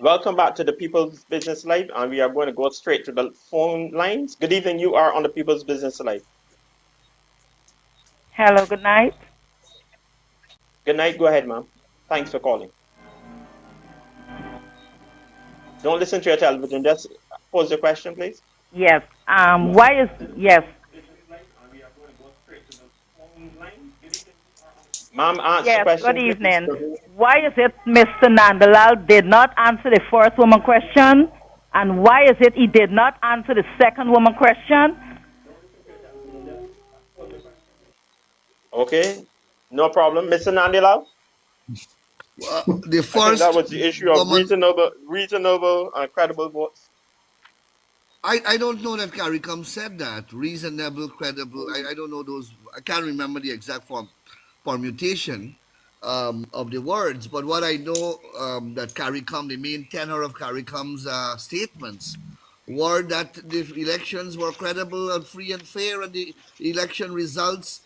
Welcome back to the People's Business Live, and we are going to go straight to the phone lines. Good evening, you are on the People's Business Live. Hello, good night. Good night, go ahead, ma'am. Thanks for calling. Don't listen to your television, just pose your question, please. Yes. Why is yes? Ma'am, answer the Yes. Good question, please. evening. Why is it Mr. Nandlall did not answer the first woman question, and why is it he did not answer the second woman question? Okay, no problem. Mr. Nandilal, The I think that first was the issue of woman, reasonable and credible votes. I don't know that Caricom said that. Reasonable, credible. I don't know those. I can't remember the exact permutation of the words. But what I know that Caricom, the main tenor of Caricom's statements were that the elections were credible and free and fair, and the election results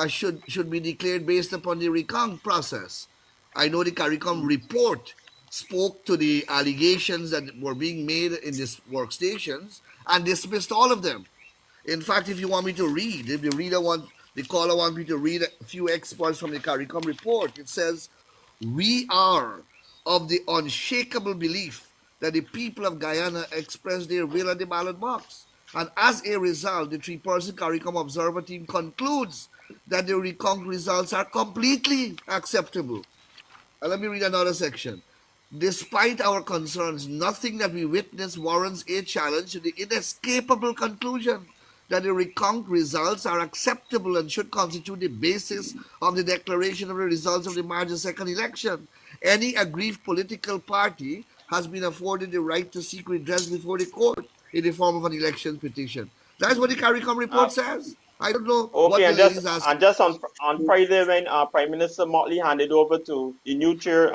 should be declared based upon the recount process. I know the CARICOM report spoke to the allegations that were being made in these workstations and dismissed all of them. In fact, if you want me to read, if the caller wants me to read a few exports from the CARICOM report, it says, "We are of the unshakable belief that the people of Guyana express their will at the ballot box. And as a result, the three-person CARICOM observer team concludes that the recount results are completely acceptable." Let me read another section. Despite our concerns, nothing that we witness warrants a challenge to the inescapable conclusion that the recount results are acceptable and should constitute the basis of the declaration of the results of the March 2nd election. Any aggrieved political party has been afforded the right to seek redress before the court in the form of an election petition. That's what the CARICOM report says. I don't know what Okay, the and just ladies ask. and just on Friday when Prime Minister Motley handed over to the new chair,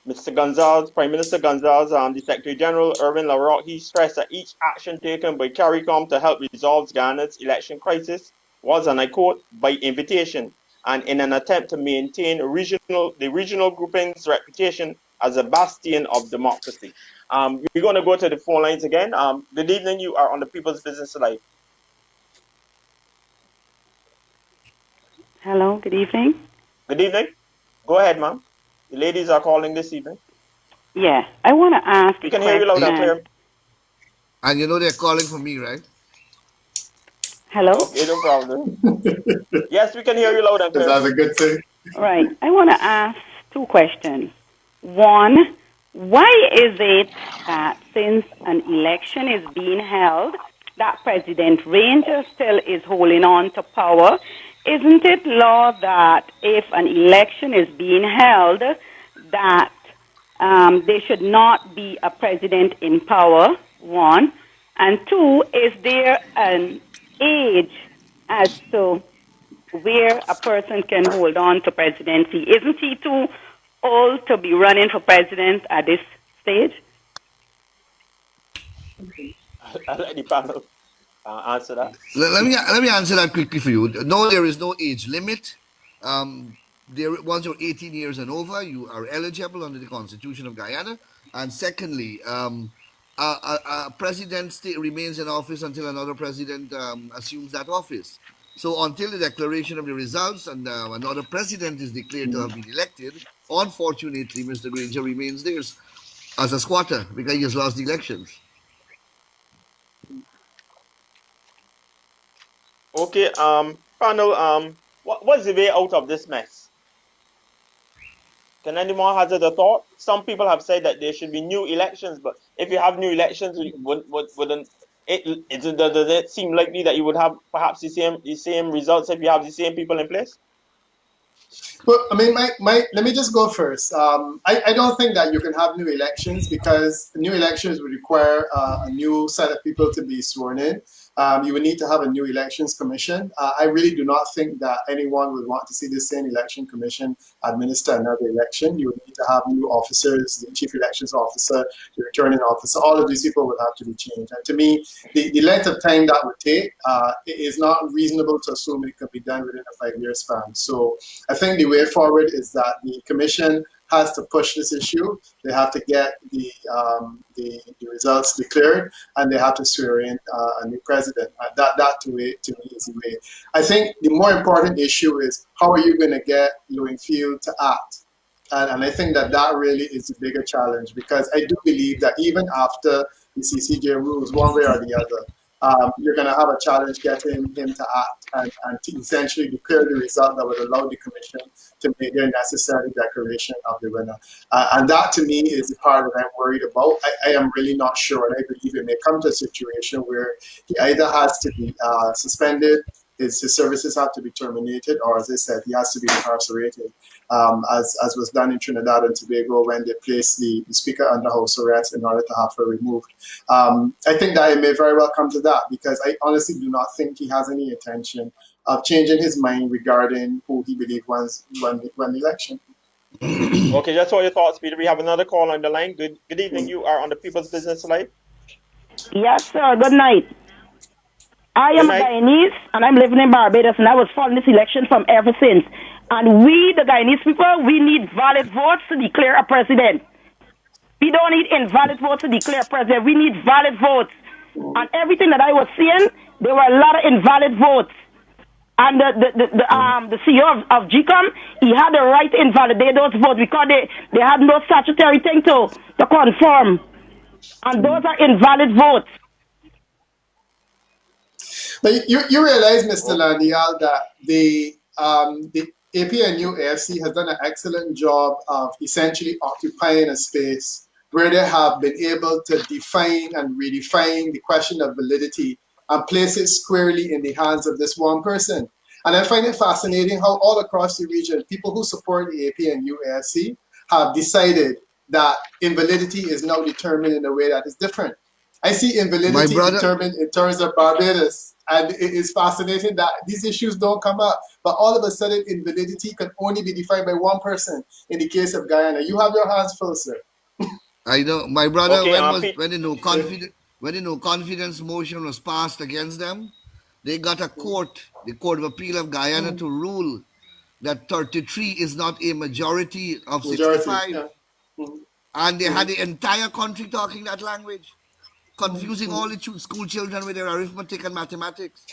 Mr. Gonzalez, Prime Minister Gonzalez, the Secretary General Irvin LaRoque, he stressed that each action taken by CARICOM to help resolve Ghana's election crisis was, and I quote, by invitation and in an attempt to maintain the regional grouping's reputation as a bastion of democracy. We're going to go to the phone lines again. Good evening, you are on the People's Business Live. Hello, good evening. Good evening. Go ahead, ma'am. The ladies are calling this evening. Yeah, I want to ask We a can hear you loud and question. clear. And you know they're calling for me, right? Hello? Okay, no problem. Yes, we can hear you loud and Is clear. that a good thing? Right. I want to ask two questions. One, why is it that since an election is being held, that President Ranger still is holding on to power? Isn't it law that if an election is being held, that there should not be a president in power? One. And two, is there an age as to where a person can hold on to presidency? Isn't he too old to be running for president at this stage? I'll let the panel answer that. Let me answer that quickly for you. No, there is no age limit. Once you're 18 years and over, you are eligible under the Constitution of Guyana. And secondly, a president remains in office until another president assumes that office. So until the declaration of the results and another president is declared to have been elected, unfortunately, Mr. Granger remains there as a squatter because he has lost the elections. Okay, panel, what's the way out of this mess? Can anyone hazard a thought? Some people have said that there should be new elections, but if you have new elections, wouldn't does it seem likely that you would have perhaps the same results if you have the same people in place? Well, I mean, let me just go first. I don't think that you can have new elections because new elections would require a new set of people to be sworn in. You would need to have a new elections commission. I really do not think that anyone would want to see the same election commission administer another election. You would need to have new officers, the chief elections officer, the returning officer. All of these people would have to be changed. And to me, the length of time that would take it is not reasonable to assume it could be done within a 5-year span. So I think the way forward is that the commission has to push this issue. They have to get the results declared, and they have to swear in a new president. That to me is the way. I think the more important issue is how are you going to get Lewingfield to act? And I think that really is the bigger challenge, because I do believe that even after the CCJ rules, one way or the other, you're going to have a challenge getting him to act and to essentially declare the result that would allow the commission to make their necessary declaration of the winner. And that to me is the part that I'm worried about. I am really not sure. And I believe it may come to a situation where he either has to be suspended, his services have to be terminated, or as I said, he has to be incarcerated, as was done in Trinidad and Tobago when they placed the speaker under house arrest in order to have her removed. I think that it may very well come to that, because I honestly do not think he has any intention of changing his mind regarding who he believes won the election. Okay, just all your thoughts, Peter. We have another call on the line. Good evening. You are on the People's Business Live. Yes, sir. Good night. I am a Guyanese, and I'm living in Barbados, and I was following this election from ever since. And we, the Guyanese people, we need valid votes to declare a president. We don't need invalid votes to declare a president. We need valid votes. And everything that I was seeing, there were a lot of invalid votes. And the CEO of GCOM, he had the right to invalidate those votes because they had no statutory thing to confirm. And those are invalid votes. But you realize, Mr. Nandlall, that the APNU AFC has done an excellent job of essentially occupying a space where they have been able to define and redefine the question of validity and place it squarely in the hands of this one person. And I find it fascinating how all across the region, people who support the APNU AFC have decided that invalidity is now determined in a way that is different. I see invalidity determined in terms of Barbados, and it is fascinating that these issues don't come up. But all of a sudden, invalidity can only be defined by one person in the case of Guyana. You have your hands full, sir. I know, my brother. Okay, when the no confidence motion was passed against them, they got the Court of Appeal of Guyana, to rule that 33 is not a majority of 65. Yeah. And they had the entire country talking that language, confusing all the school children with their arithmetic and mathematics.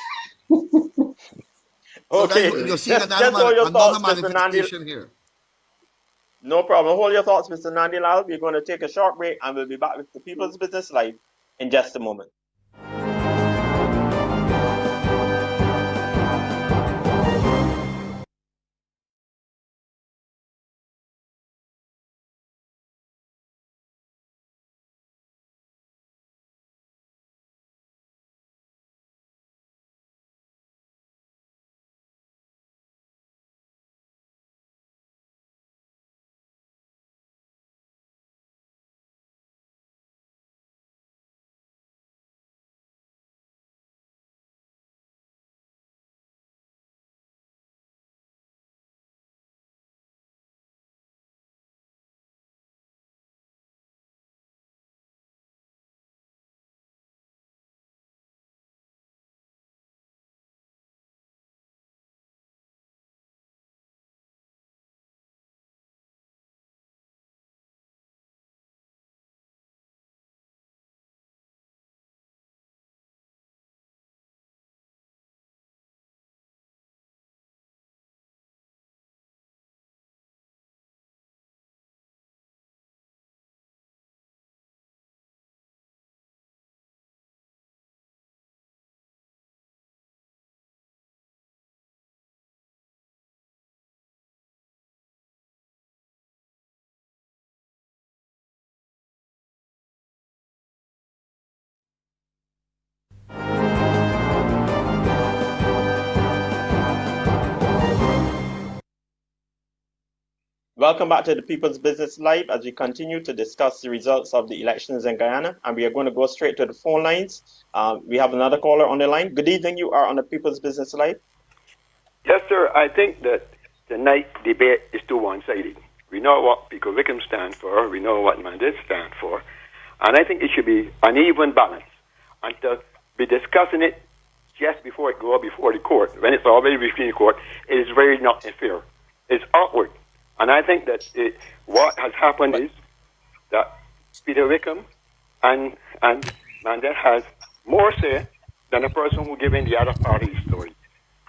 Okay, So you're seeing just hold your another thoughts, Mr. manifestation here. No problem. Hold your thoughts, Mr. Nandlall. We're going to take a short break, and we'll be back with the People's Business Live in just a moment. Welcome back to the People's Business Live as we continue to discuss the results of the elections in Guyana, and we are going to go straight to the phone lines. We have another caller on the line. Good evening. You are on the People's Business Live. Yes, sir. I think that tonight's debate is too one-sided. We know what Pico Wickham stands for. We know what Mandela stands for. And I think it should be an even balance. And to be discussing it just before it goes before the court, when it's already between the court, it is very not fair. It's awkward. And I think that what has happened is that Peter Wickham and Mandel has more say than the person who gave in the other party's story.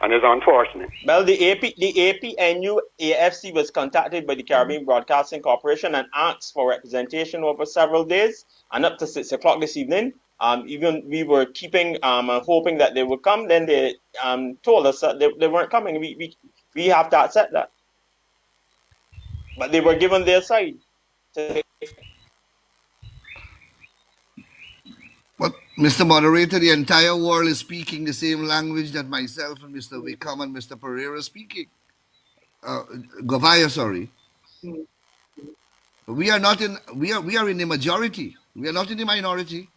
And it's unfortunate. Well, the APNU AFC was contacted by the Caribbean Broadcasting Corporation and asked for representation over several days, and up to 6 o'clock this evening. Even we were keeping hoping that they would come. Then they told us that they weren't coming. We have to accept that. But they were given their side. But, Mr. Moderator, the entire world is speaking the same language that myself and Mr. Wickham and Mr. Pereira are speaking. Govaya, sorry. We are not in. We are in the majority. We are not in the minority.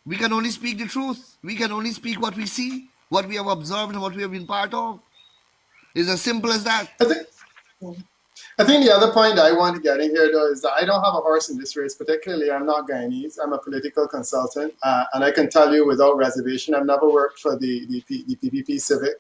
We can only speak the truth. We can only speak what we see, what we have observed, and what we have been part of. It's as simple as that. I think the other point I want to get in here, though, is that I don't have a horse in this race. Particularly, I'm not Guyanese. I'm a political consultant, and I can tell you without reservation, I've never worked for the PPP Civic.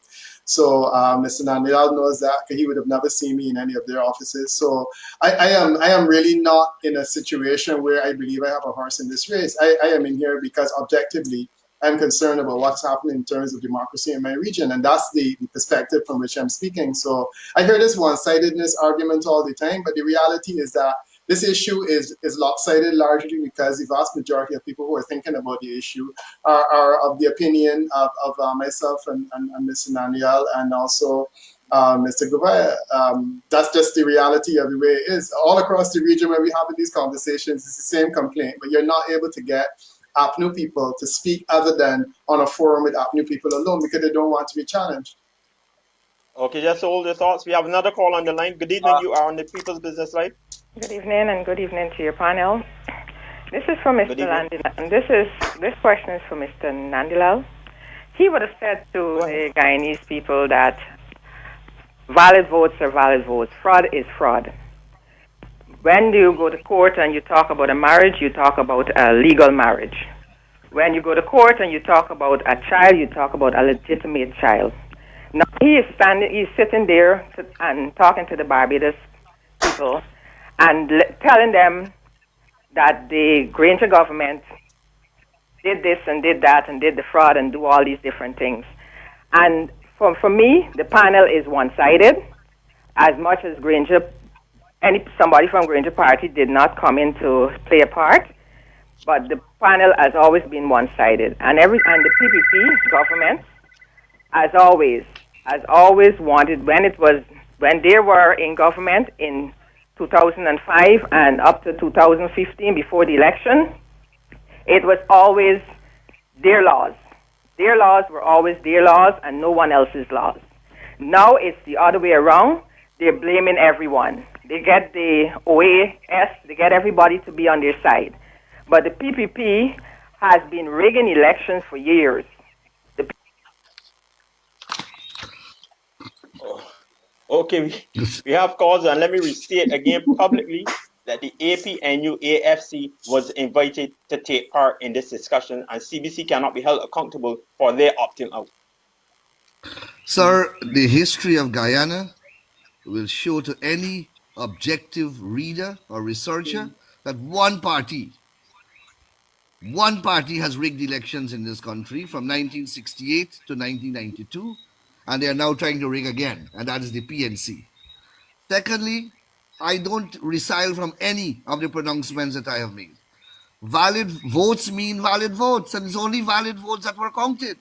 So Mr. Nandlall knows that, because he would have never seen me in any of their offices. So I am really not in a situation where I believe I have a horse in this race. I am in here because objectively, I'm concerned about what's happening in terms of democracy in my region, and that's the perspective from which I'm speaking. So I hear this one-sidedness argument all the time, but the reality is that this issue is lopsided largely because the vast majority of people who are thinking about the issue are of the opinion of myself and Mr. Nandlall and also Mr. Govaya. That's just the reality of the way it is. All across the region where we have these conversations, it's the same complaint, but you're not able to get APNU people to speak other than on a forum with APNU people alone because they don't want to be challenged. Okay, just hold your thoughts. We have another call on the line. Good evening. You are on the People's Business Line. Good evening, and good evening to your panel. This is for Mr. Nandlall, and this question is for Mr. Nandlall. He would have said to the Guyanese people that valid votes are valid votes. Fraud is fraud. When you go to court and you talk about a marriage, you talk about a legal marriage. When you go to court and you talk about a child, you talk about a legitimate child. Now he's sitting there and talking to the Barbados people and telling them that the Granger government did this and did that and did the fraud and do all these different things. And for me, the panel is one-sided. As much as somebody from Granger Party did not come in to play a part, but the panel has always been one-sided. And the PPP government, as always wanted, when they were in government in 2005 and up to 2015 before the election, it was always their laws. Their laws were always their laws and no one else's laws. Now it's the other way around. They're blaming everyone. They get the OAS, they get everybody to be on their side. But the PPP has been rigging elections for years. Okay, we have calls, and let me restate again publicly that the APNU AFC was invited to take part in this discussion, and CBC cannot be held accountable for their opting out. Sir, the history of Guyana will show to any objective reader or researcher that one party has rigged elections in this country from 1968 to 1992, and they are now trying to rig again, and that is the PNC. Secondly, I don't resile from any of the pronouncements that I have made. Valid votes mean valid votes, and it's only valid votes that were counted.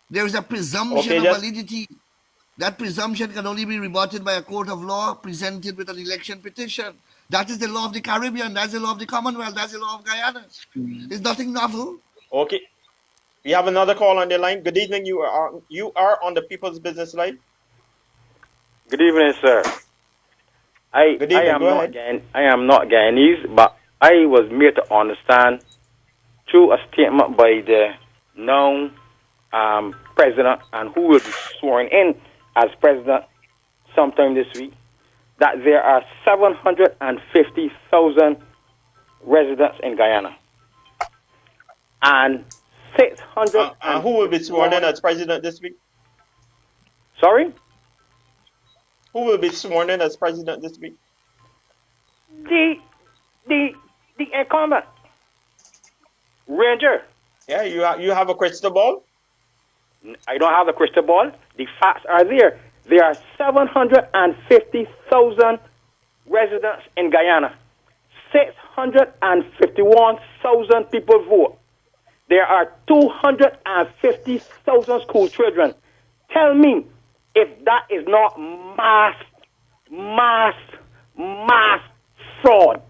There is a presumption of validity. That presumption can only be rebutted by a court of law presented with an election petition. That is the law of the Caribbean. That's the law of the Commonwealth. That's the law of Guyana. It's nothing novel. Okay. We have another call on the line. Good evening. You are on the People's Business Line. Good evening, sir. I am not Guyanese, but I was made to understand through a statement by the known president and who will be sworn in as president sometime this week, that there are 750,000 residents in Guyana. And 600... and who will be sworn in as president this week? Sorry? Who will be sworn in as president this week? The incumbent Ranger. Yeah, you have a crystal ball? I don't have the crystal ball. The facts are there. There are 750,000 residents in Guyana. 651,000 people vote. There are 250,000 school children. Tell me if that is not mass fraud.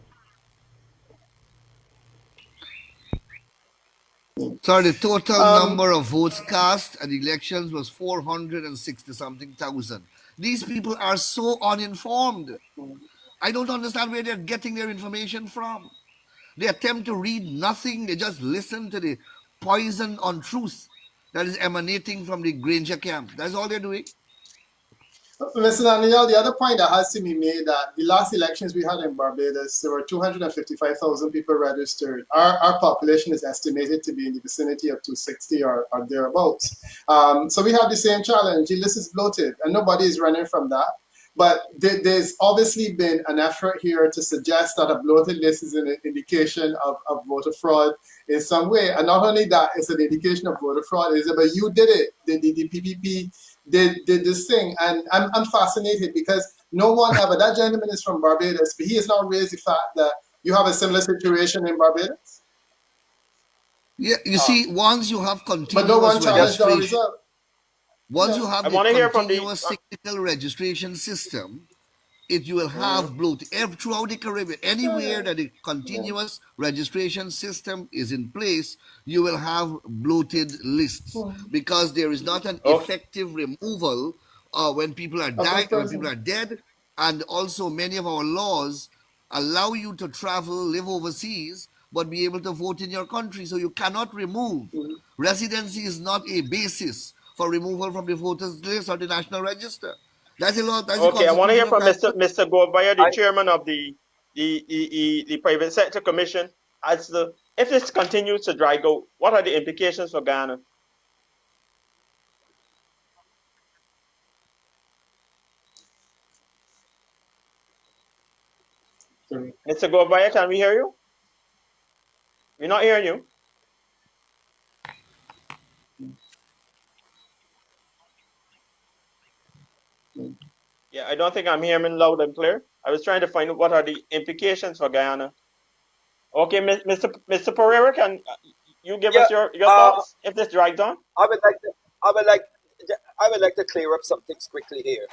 Sorry, the total number of votes cast at elections was 460 something thousand. These people are so uninformed. I don't understand where they're getting their information from. They attempt to read nothing, they just listen to the poison on truth that is emanating from the Granger camp. That's all they're doing. Mr. Daniel, the other point that has to be made that the last elections we had in Barbados, there were 255,000 people registered. Our population is estimated to be in the vicinity of 260 or thereabouts. So we have the same challenge. The list is bloated, and nobody is running from that. But there's obviously been an effort here to suggest that a bloated list is an indication of voter fraud in some way. And not only that, it's an indication of voter fraud, but you did it. The PPP did this thing. And I'm fascinated because no one ever, that gentleman is from Barbados, but he has not raised the fact that you have a similar situation in Barbados. Yeah, you see, once you have continuous but no one challenged our registration, result. once Yeah. you have I the want to hear from the continuous cyclical registration system, you will have bloat throughout the Caribbean. Anywhere that the continuous registration system is in place, you will have bloated lists because there is not an effective removal when people are dying, when people are dead, and also many of our laws allow you to travel, live overseas, but be able to vote in your country. So you cannot remove. Residency is not a basis for removal from the voters list or the national register. That's a law. That's the Okay, I want to Constitution hear of from Guyana. Mr. Gorbaya, the chairman of the Private Sector Commission. As the if this continues to drag out, what are the implications for Ghana? Mr. Gorbaya, can we hear you? We're not hearing you. Yeah, I don't think I'm hearing loud and clear. I was trying to find out what are the implications for Guyana. Okay, Mr. Pereira, can you give us your thoughts if this drags on? I would like to clear up some things quickly here,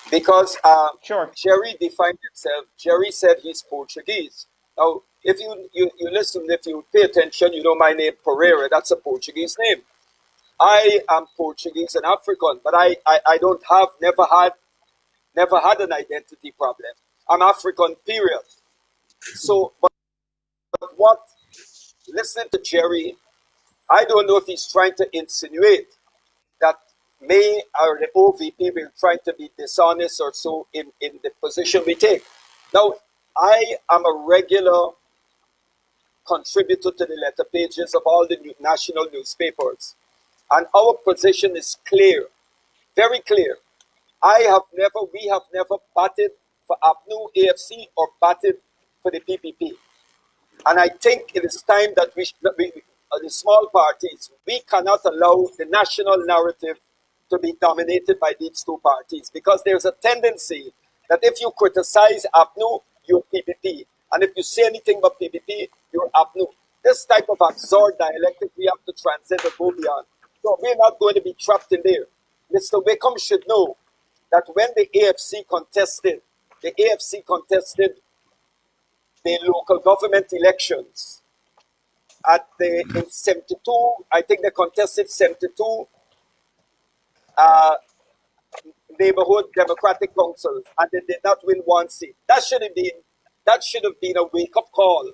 because Jerry defined himself. Jerry said he's Portuguese. Now, if you listen, if you pay attention, you know my name Pereira. That's a Portuguese name. I am Portuguese and African, but I don't have never had an identity problem. I'm African, period. So, but what? Listening to Jerry, I don't know if he's trying to insinuate that me or the OVP will try to be dishonest or so in the position we take. Now, I am a regular contributor to the letter pages of all the national newspapers. And our position is clear, very clear. We have never batted for APNU, AFC, or batted for the PPP. And I think it is time that the small parties, we cannot allow the national narrative to be dominated by these two parties, because there's a tendency that if you criticize APNU, you're PPP. And if you say anything about PPP, you're APNU. This type of absurd dialectic we have to transcend and go beyond. So we're not going to be trapped in there. Mr. Wickham should know that when the AFC contested the local government elections in 72, I think they contested 72 neighborhood democratic councils, and they did not win one seat. That should have been a wake-up call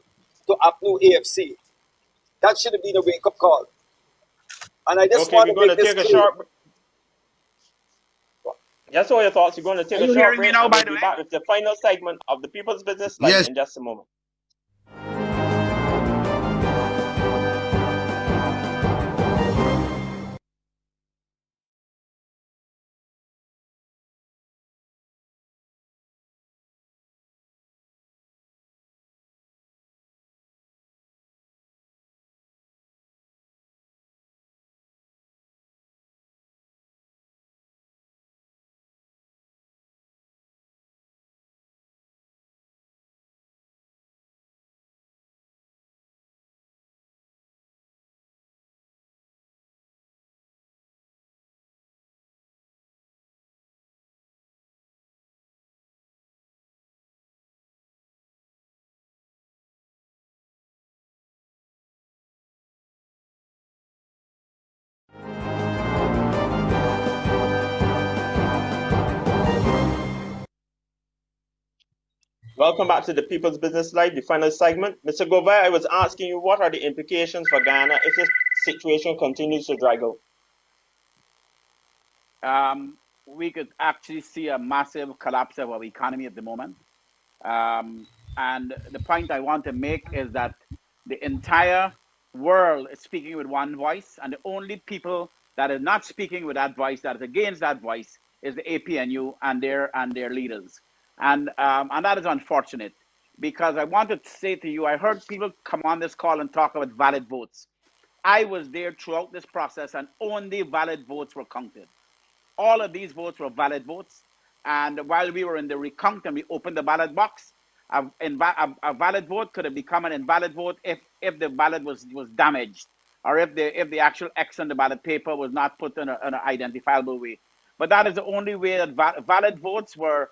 to APNU AFC. That should have been a wake-up call. And I just want to make this clear. That's all your thoughts. You're going to take a short break, and we'll be back with the final segment of the People's Business Live in just a moment. Welcome back to the People's Business Live, the final segment. Mr. Gobert, I was asking you what are the implications for Guyana if this situation continues to drag out? We could actually see a massive collapse of our economy at the moment. And the point I want to make is that the entire world is speaking with one voice, and the only people that is not speaking with that voice, that is against that voice, is the APNU and their leaders. And that is unfortunate, because I wanted to say to you, I heard people come on this call and talk about valid votes. I was there throughout this process, and only valid votes were counted. All of these votes were valid votes. And while we were in the recount and we opened the ballot box, a valid vote could have become an invalid vote if the ballot was damaged, or if the actual X on the ballot paper was not put in an identifiable way. But that is the only way that valid votes were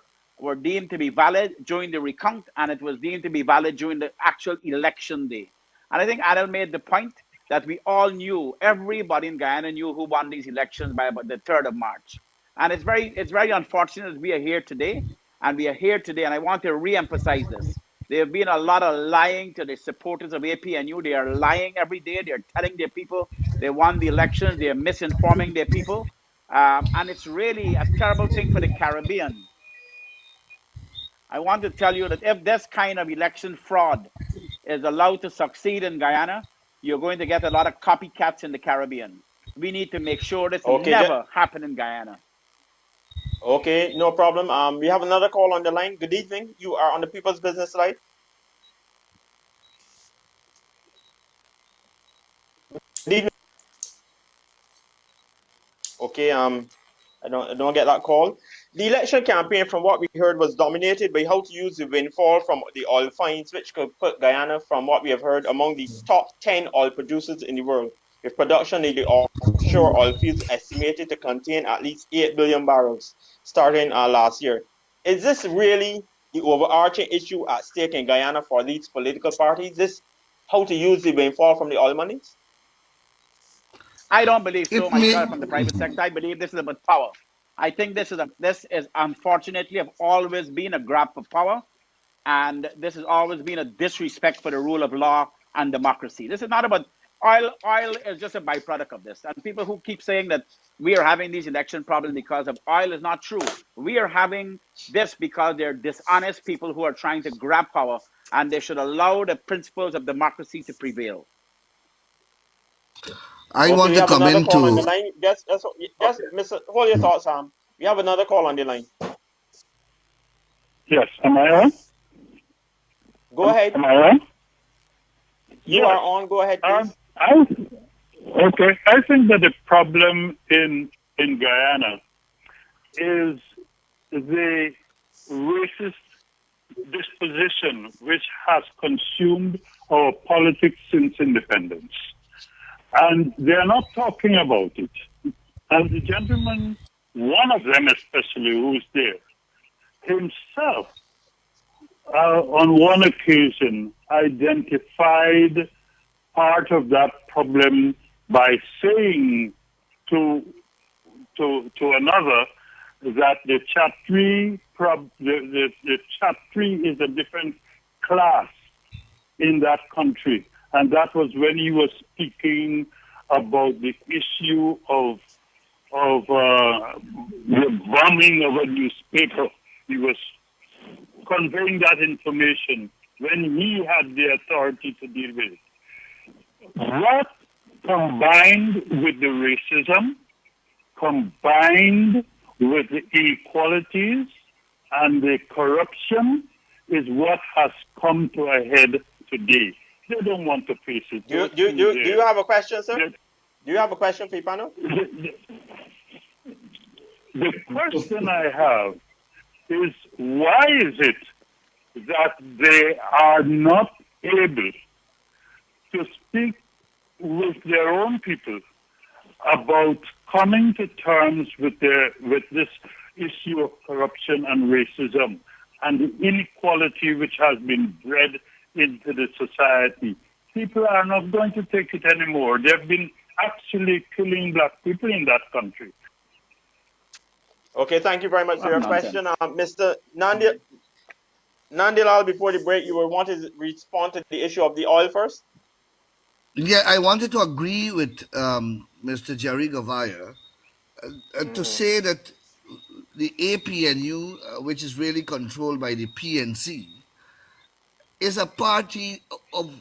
deemed to be valid during the recount, and it was deemed to be valid during the actual election day. And I think Anil made the point that we all knew, everybody in Guyana knew who won these elections by about the 3rd of March. And it's very unfortunate that we are here today, and I want to re-emphasize this. There have been a lot of lying to the supporters of APNU. They are lying every day. They're telling their people they won the elections. They're misinforming their people. And it's really a terrible thing for the Caribbean. I want to tell you that if this kind of election fraud is allowed to succeed in Guyana, you're going to get a lot of copycats in the Caribbean. We need to make sure this never happen in Guyana. Okay, no problem. We have another call on the line. Good evening. You are on the People's Business Live. Good evening. Okay, I don't get that call. The election campaign, from what we heard, was dominated by how to use the windfall from the oil finds, which could put Guyana, from what we have heard, among the top 10 oil producers in the world, with production in the offshore oil fields estimated to contain at least 8 billion barrels starting last year. Is this really the overarching issue at stake in Guyana for these political parties? This how to use the windfall from the oil monies? I don't believe so, myself, from the private sector. I believe this is about power. I think this is unfortunately have always been a grab for power, and this has always been a disrespect for the rule of law and democracy. This is not about oil. Oil is just a byproduct of this. And people who keep saying that we are having these election problems because of oil is not true. We are having this because they're dishonest people who are trying to grab power, and they should allow the principles of democracy to prevail. I want to come another call on the into. line. Yes, Mr. Hold your thoughts, Sam. We have another call on the line. Yes, am I on? Go ahead. Am I on? You are on. Go ahead, please. I think that the problem in Guyana is the racist disposition which has consumed our politics since independence. And they are not talking about it. And the gentleman, one of them especially, who's there, himself, on one occasion, identified part of that problem by saying to another that the Chatri is a different class in that country. And that was when he was speaking about the issue of the bombing of a newspaper. He was conveying that information when he had the authority to deal with it. That, combined with the racism, combined with the inequalities and the corruption, is what has come to a head today. They don't want to face it. Do you have a question, sir? Do you have a question for panel? The question I have is, why is it that they are not able to speak with their own people about coming to terms with this issue of corruption and racism and the inequality which has been bred into the society? People are not going to take it anymore. They've been actually killing black people in that country. Okay, thank you very much for your question. Mr. Nandlall, Nandlall, before the break, you were wanting to respond to the issue of the oil first? Yeah, I wanted to agree with Mr. Jerry Gavaya to say that the APNU, which is really controlled by the PNC, is a party of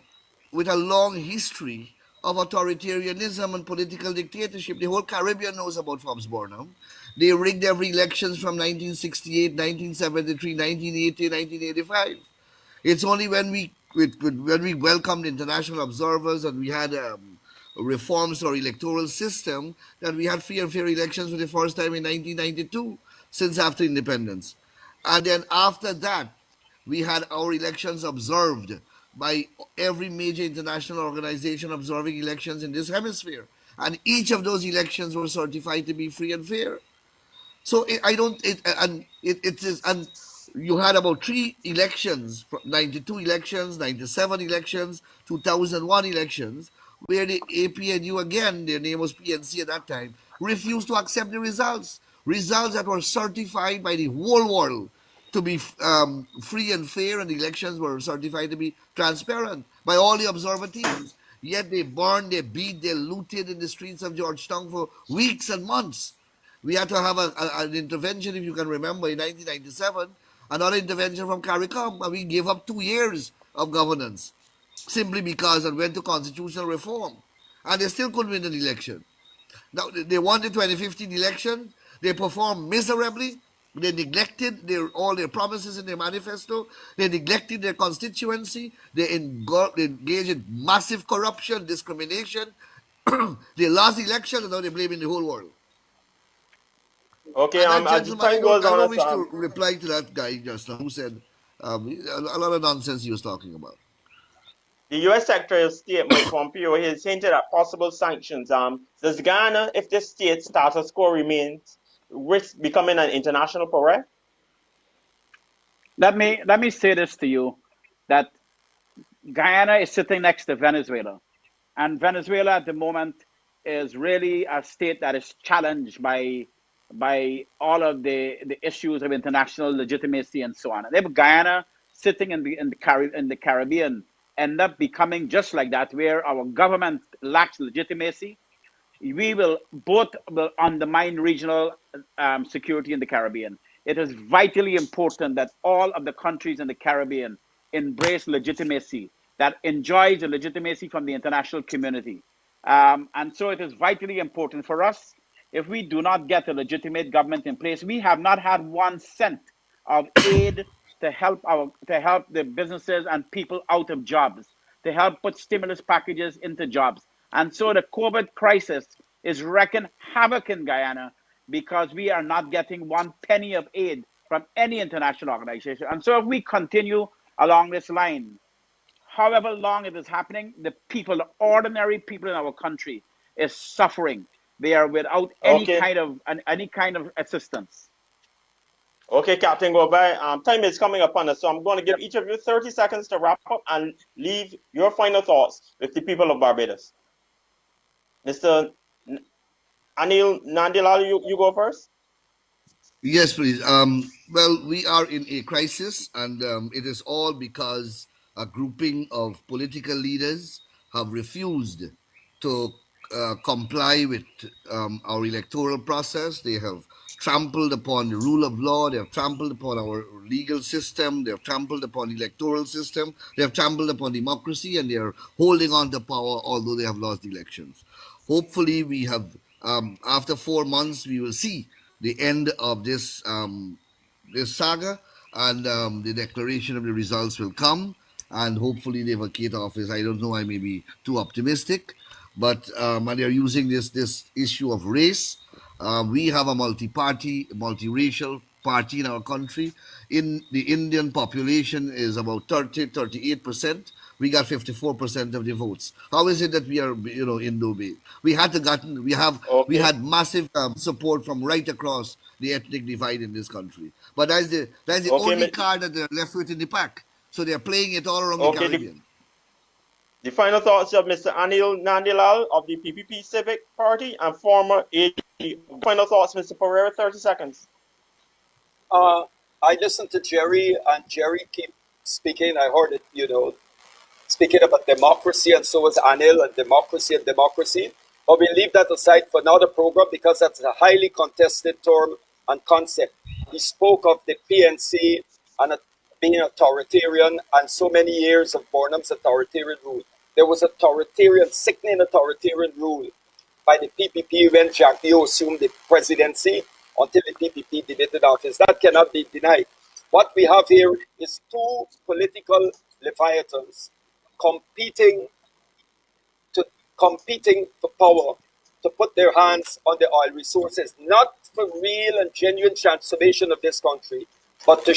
with a long history of authoritarianism and political dictatorship. The whole Caribbean knows about Forbes Burnham. They rigged every elections from 1968, 1973, 1980, 1985. It's only when when we welcomed international observers and we had reforms to our electoral system that we had free and fair elections for the first time in 1992 since after independence. And then after that, we had our elections observed by every major international organization observing elections in this hemisphere. And each of those elections were certified to be free and fair. So I don't. It is, and you had about three elections: 92 elections, 97 elections, 2001 elections, where the APNU again, their name was PNC at that time, refused to accept the results. Results that were certified by the whole world to be free and fair, and the elections were certified to be transparent by all the observer teams. Yet they burned, they beat, they looted in the streets of Georgetown for weeks and months. We had to have an intervention, if you can remember, in 1997, another intervention from Caricom, and we gave up 2 years of governance simply because and went to constitutional reform. And they still couldn't win an election. Now, they won the 2015 election, they performed miserably, they neglected all their promises in their manifesto, they neglected their constituency, they engaged in massive corruption, discrimination. They lost the election and now they're blaming the whole world. Okay, And that as the gentleman, time goes I on, don't wish to reply to that guy just now who said a lot of nonsense he was talking about. the U.S. Secretary of State Mike Pompeo has hinted at possible sanctions. Does Ghana, if this state status quo remains, risk becoming an international pariah? Let me say this to you, that Guyana is sitting next to Venezuela, and Venezuela at the moment is really a state that is challenged by all of the issues of international legitimacy and so on. And if Guyana sitting in the Caribbean end up becoming just like that, where our government lacks legitimacy, we will both will undermine regional security in the Caribbean. It is vitally important that all of the countries in the Caribbean embrace legitimacy, that enjoys the legitimacy from the international community. And so it is vitally important for us. If we do not get a legitimate government in place, we have not had 1 cent of aid to help the businesses and people out of jobs, to help put stimulus packages into jobs. And so the COVID crisis is wreaking havoc in Guyana because we are not getting 1 penny of aid from any international organization. And so if we continue along this line, however long it is happening, the people, the ordinary people in our country, is suffering. They are without any kind of assistance. Okay, Captain Gobay, time is coming upon us, so I'm going to give each of you 30 seconds to wrap up and leave your final thoughts with the people of Barbados. Mr. Anil Nandlall, you go first. Yes, please. Well, we are in a crisis, and it is all because a grouping of political leaders have refused to comply with our electoral process. They have trampled upon the rule of law. They have trampled upon our legal system. They have trampled upon the electoral system. They have trampled upon democracy, and they are holding on to power, although they have lost elections. Hopefully, we have after 4 months, we will see the end of this saga, and the declaration of the results will come, and hopefully they vacate office. I don't know. I may be too optimistic, but and they're using this issue of race. We have a multi-party, multiracial party in our country. In the Indian population is about 38%. We got 54% of the votes. How is it that we are, Indo-based? We had massive support from right across the ethnic divide in this country. But that's the only card that they're left with in the pack. So they're playing it all around the Caribbean. The final thoughts of Mr. Anil Nandlall of the PPP Civic Party and former AD. Final thoughts, Mr. Pereira, 30 seconds. I listened to Jerry, and Jerry keep speaking. I heard it, speaking about democracy, and so was Anil, and democracy and democracy. But we'll leave that aside for another program because that's a highly contested term and concept. He spoke of the PNC and being authoritarian and so many years of Burnham's authoritarian rule. There was authoritarian, sickening authoritarian rule by the PPP when Jack Dio assumed the presidency until the PPP debated office. That cannot be denied. What we have here is two political leviathans competing for power, to put their hands on the oil resources, not for real and genuine transformation of this country, but to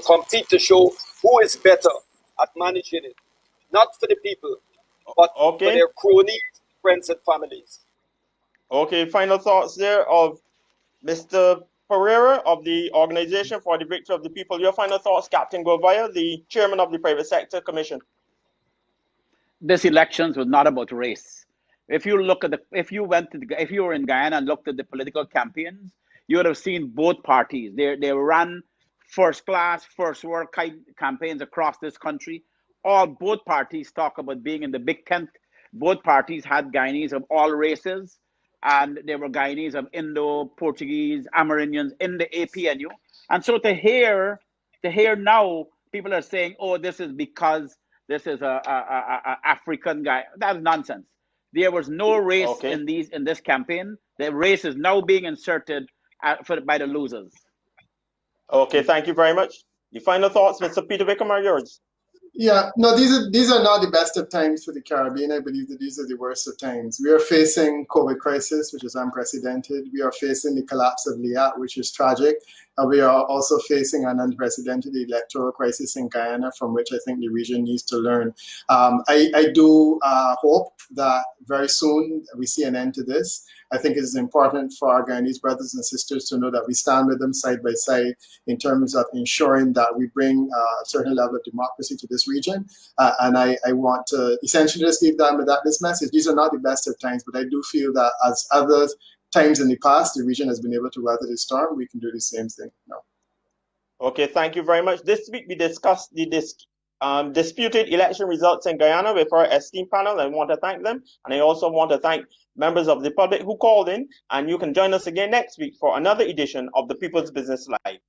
compete to show who is better at managing it. Not for the people, but for their cronies, friends, and families. Okay, final thoughts there of Mr. Pereira of the Organization for the Victory of the People. Your final thoughts, Captain Govaya, the chairman of the Private Sector Commission. This elections was not about race. If you were in Guyana and looked at the political campaigns, you would have seen both parties. They ran first class, first world campaigns across this country. Both parties talk about being in the big tent. Both parties had Guyanese of all races, and there were Guyanese of Indo, Portuguese, Amerindians in the APNU. And so to hear now people are saying, "Oh, this is because this is a African guy." That's nonsense. There was no race in this campaign. The race is now being inserted by the losers. Okay, thank you very much. The final thoughts, Mr. Peter Wickham, are yours. Yeah, no, these are not the best of times for the Caribbean. I believe that these are the worst of times. We are facing COVID crisis, which is unprecedented. We are facing the collapse of LIAT, which is tragic. And we are also facing an unprecedented electoral crisis in Guyana, from which I think the region needs to learn. I do hope that very soon we see an end to this. I think it is important for our Guyanese brothers and sisters to know that we stand with them side by side in terms of ensuring that we bring a certain level of democracy to this region. And I want to essentially just leave them with this message. These are not the best of times, but I do feel that as other times in the past, the region has been able to weather the storm. We can do the same thing now. Okay, thank you very much. This week we discussed the disputed election results in Guyana with our esteemed panel. I want to thank them. And I also want to thank members of the public who called in. And you can join us again next week for another edition of the People's Business Live.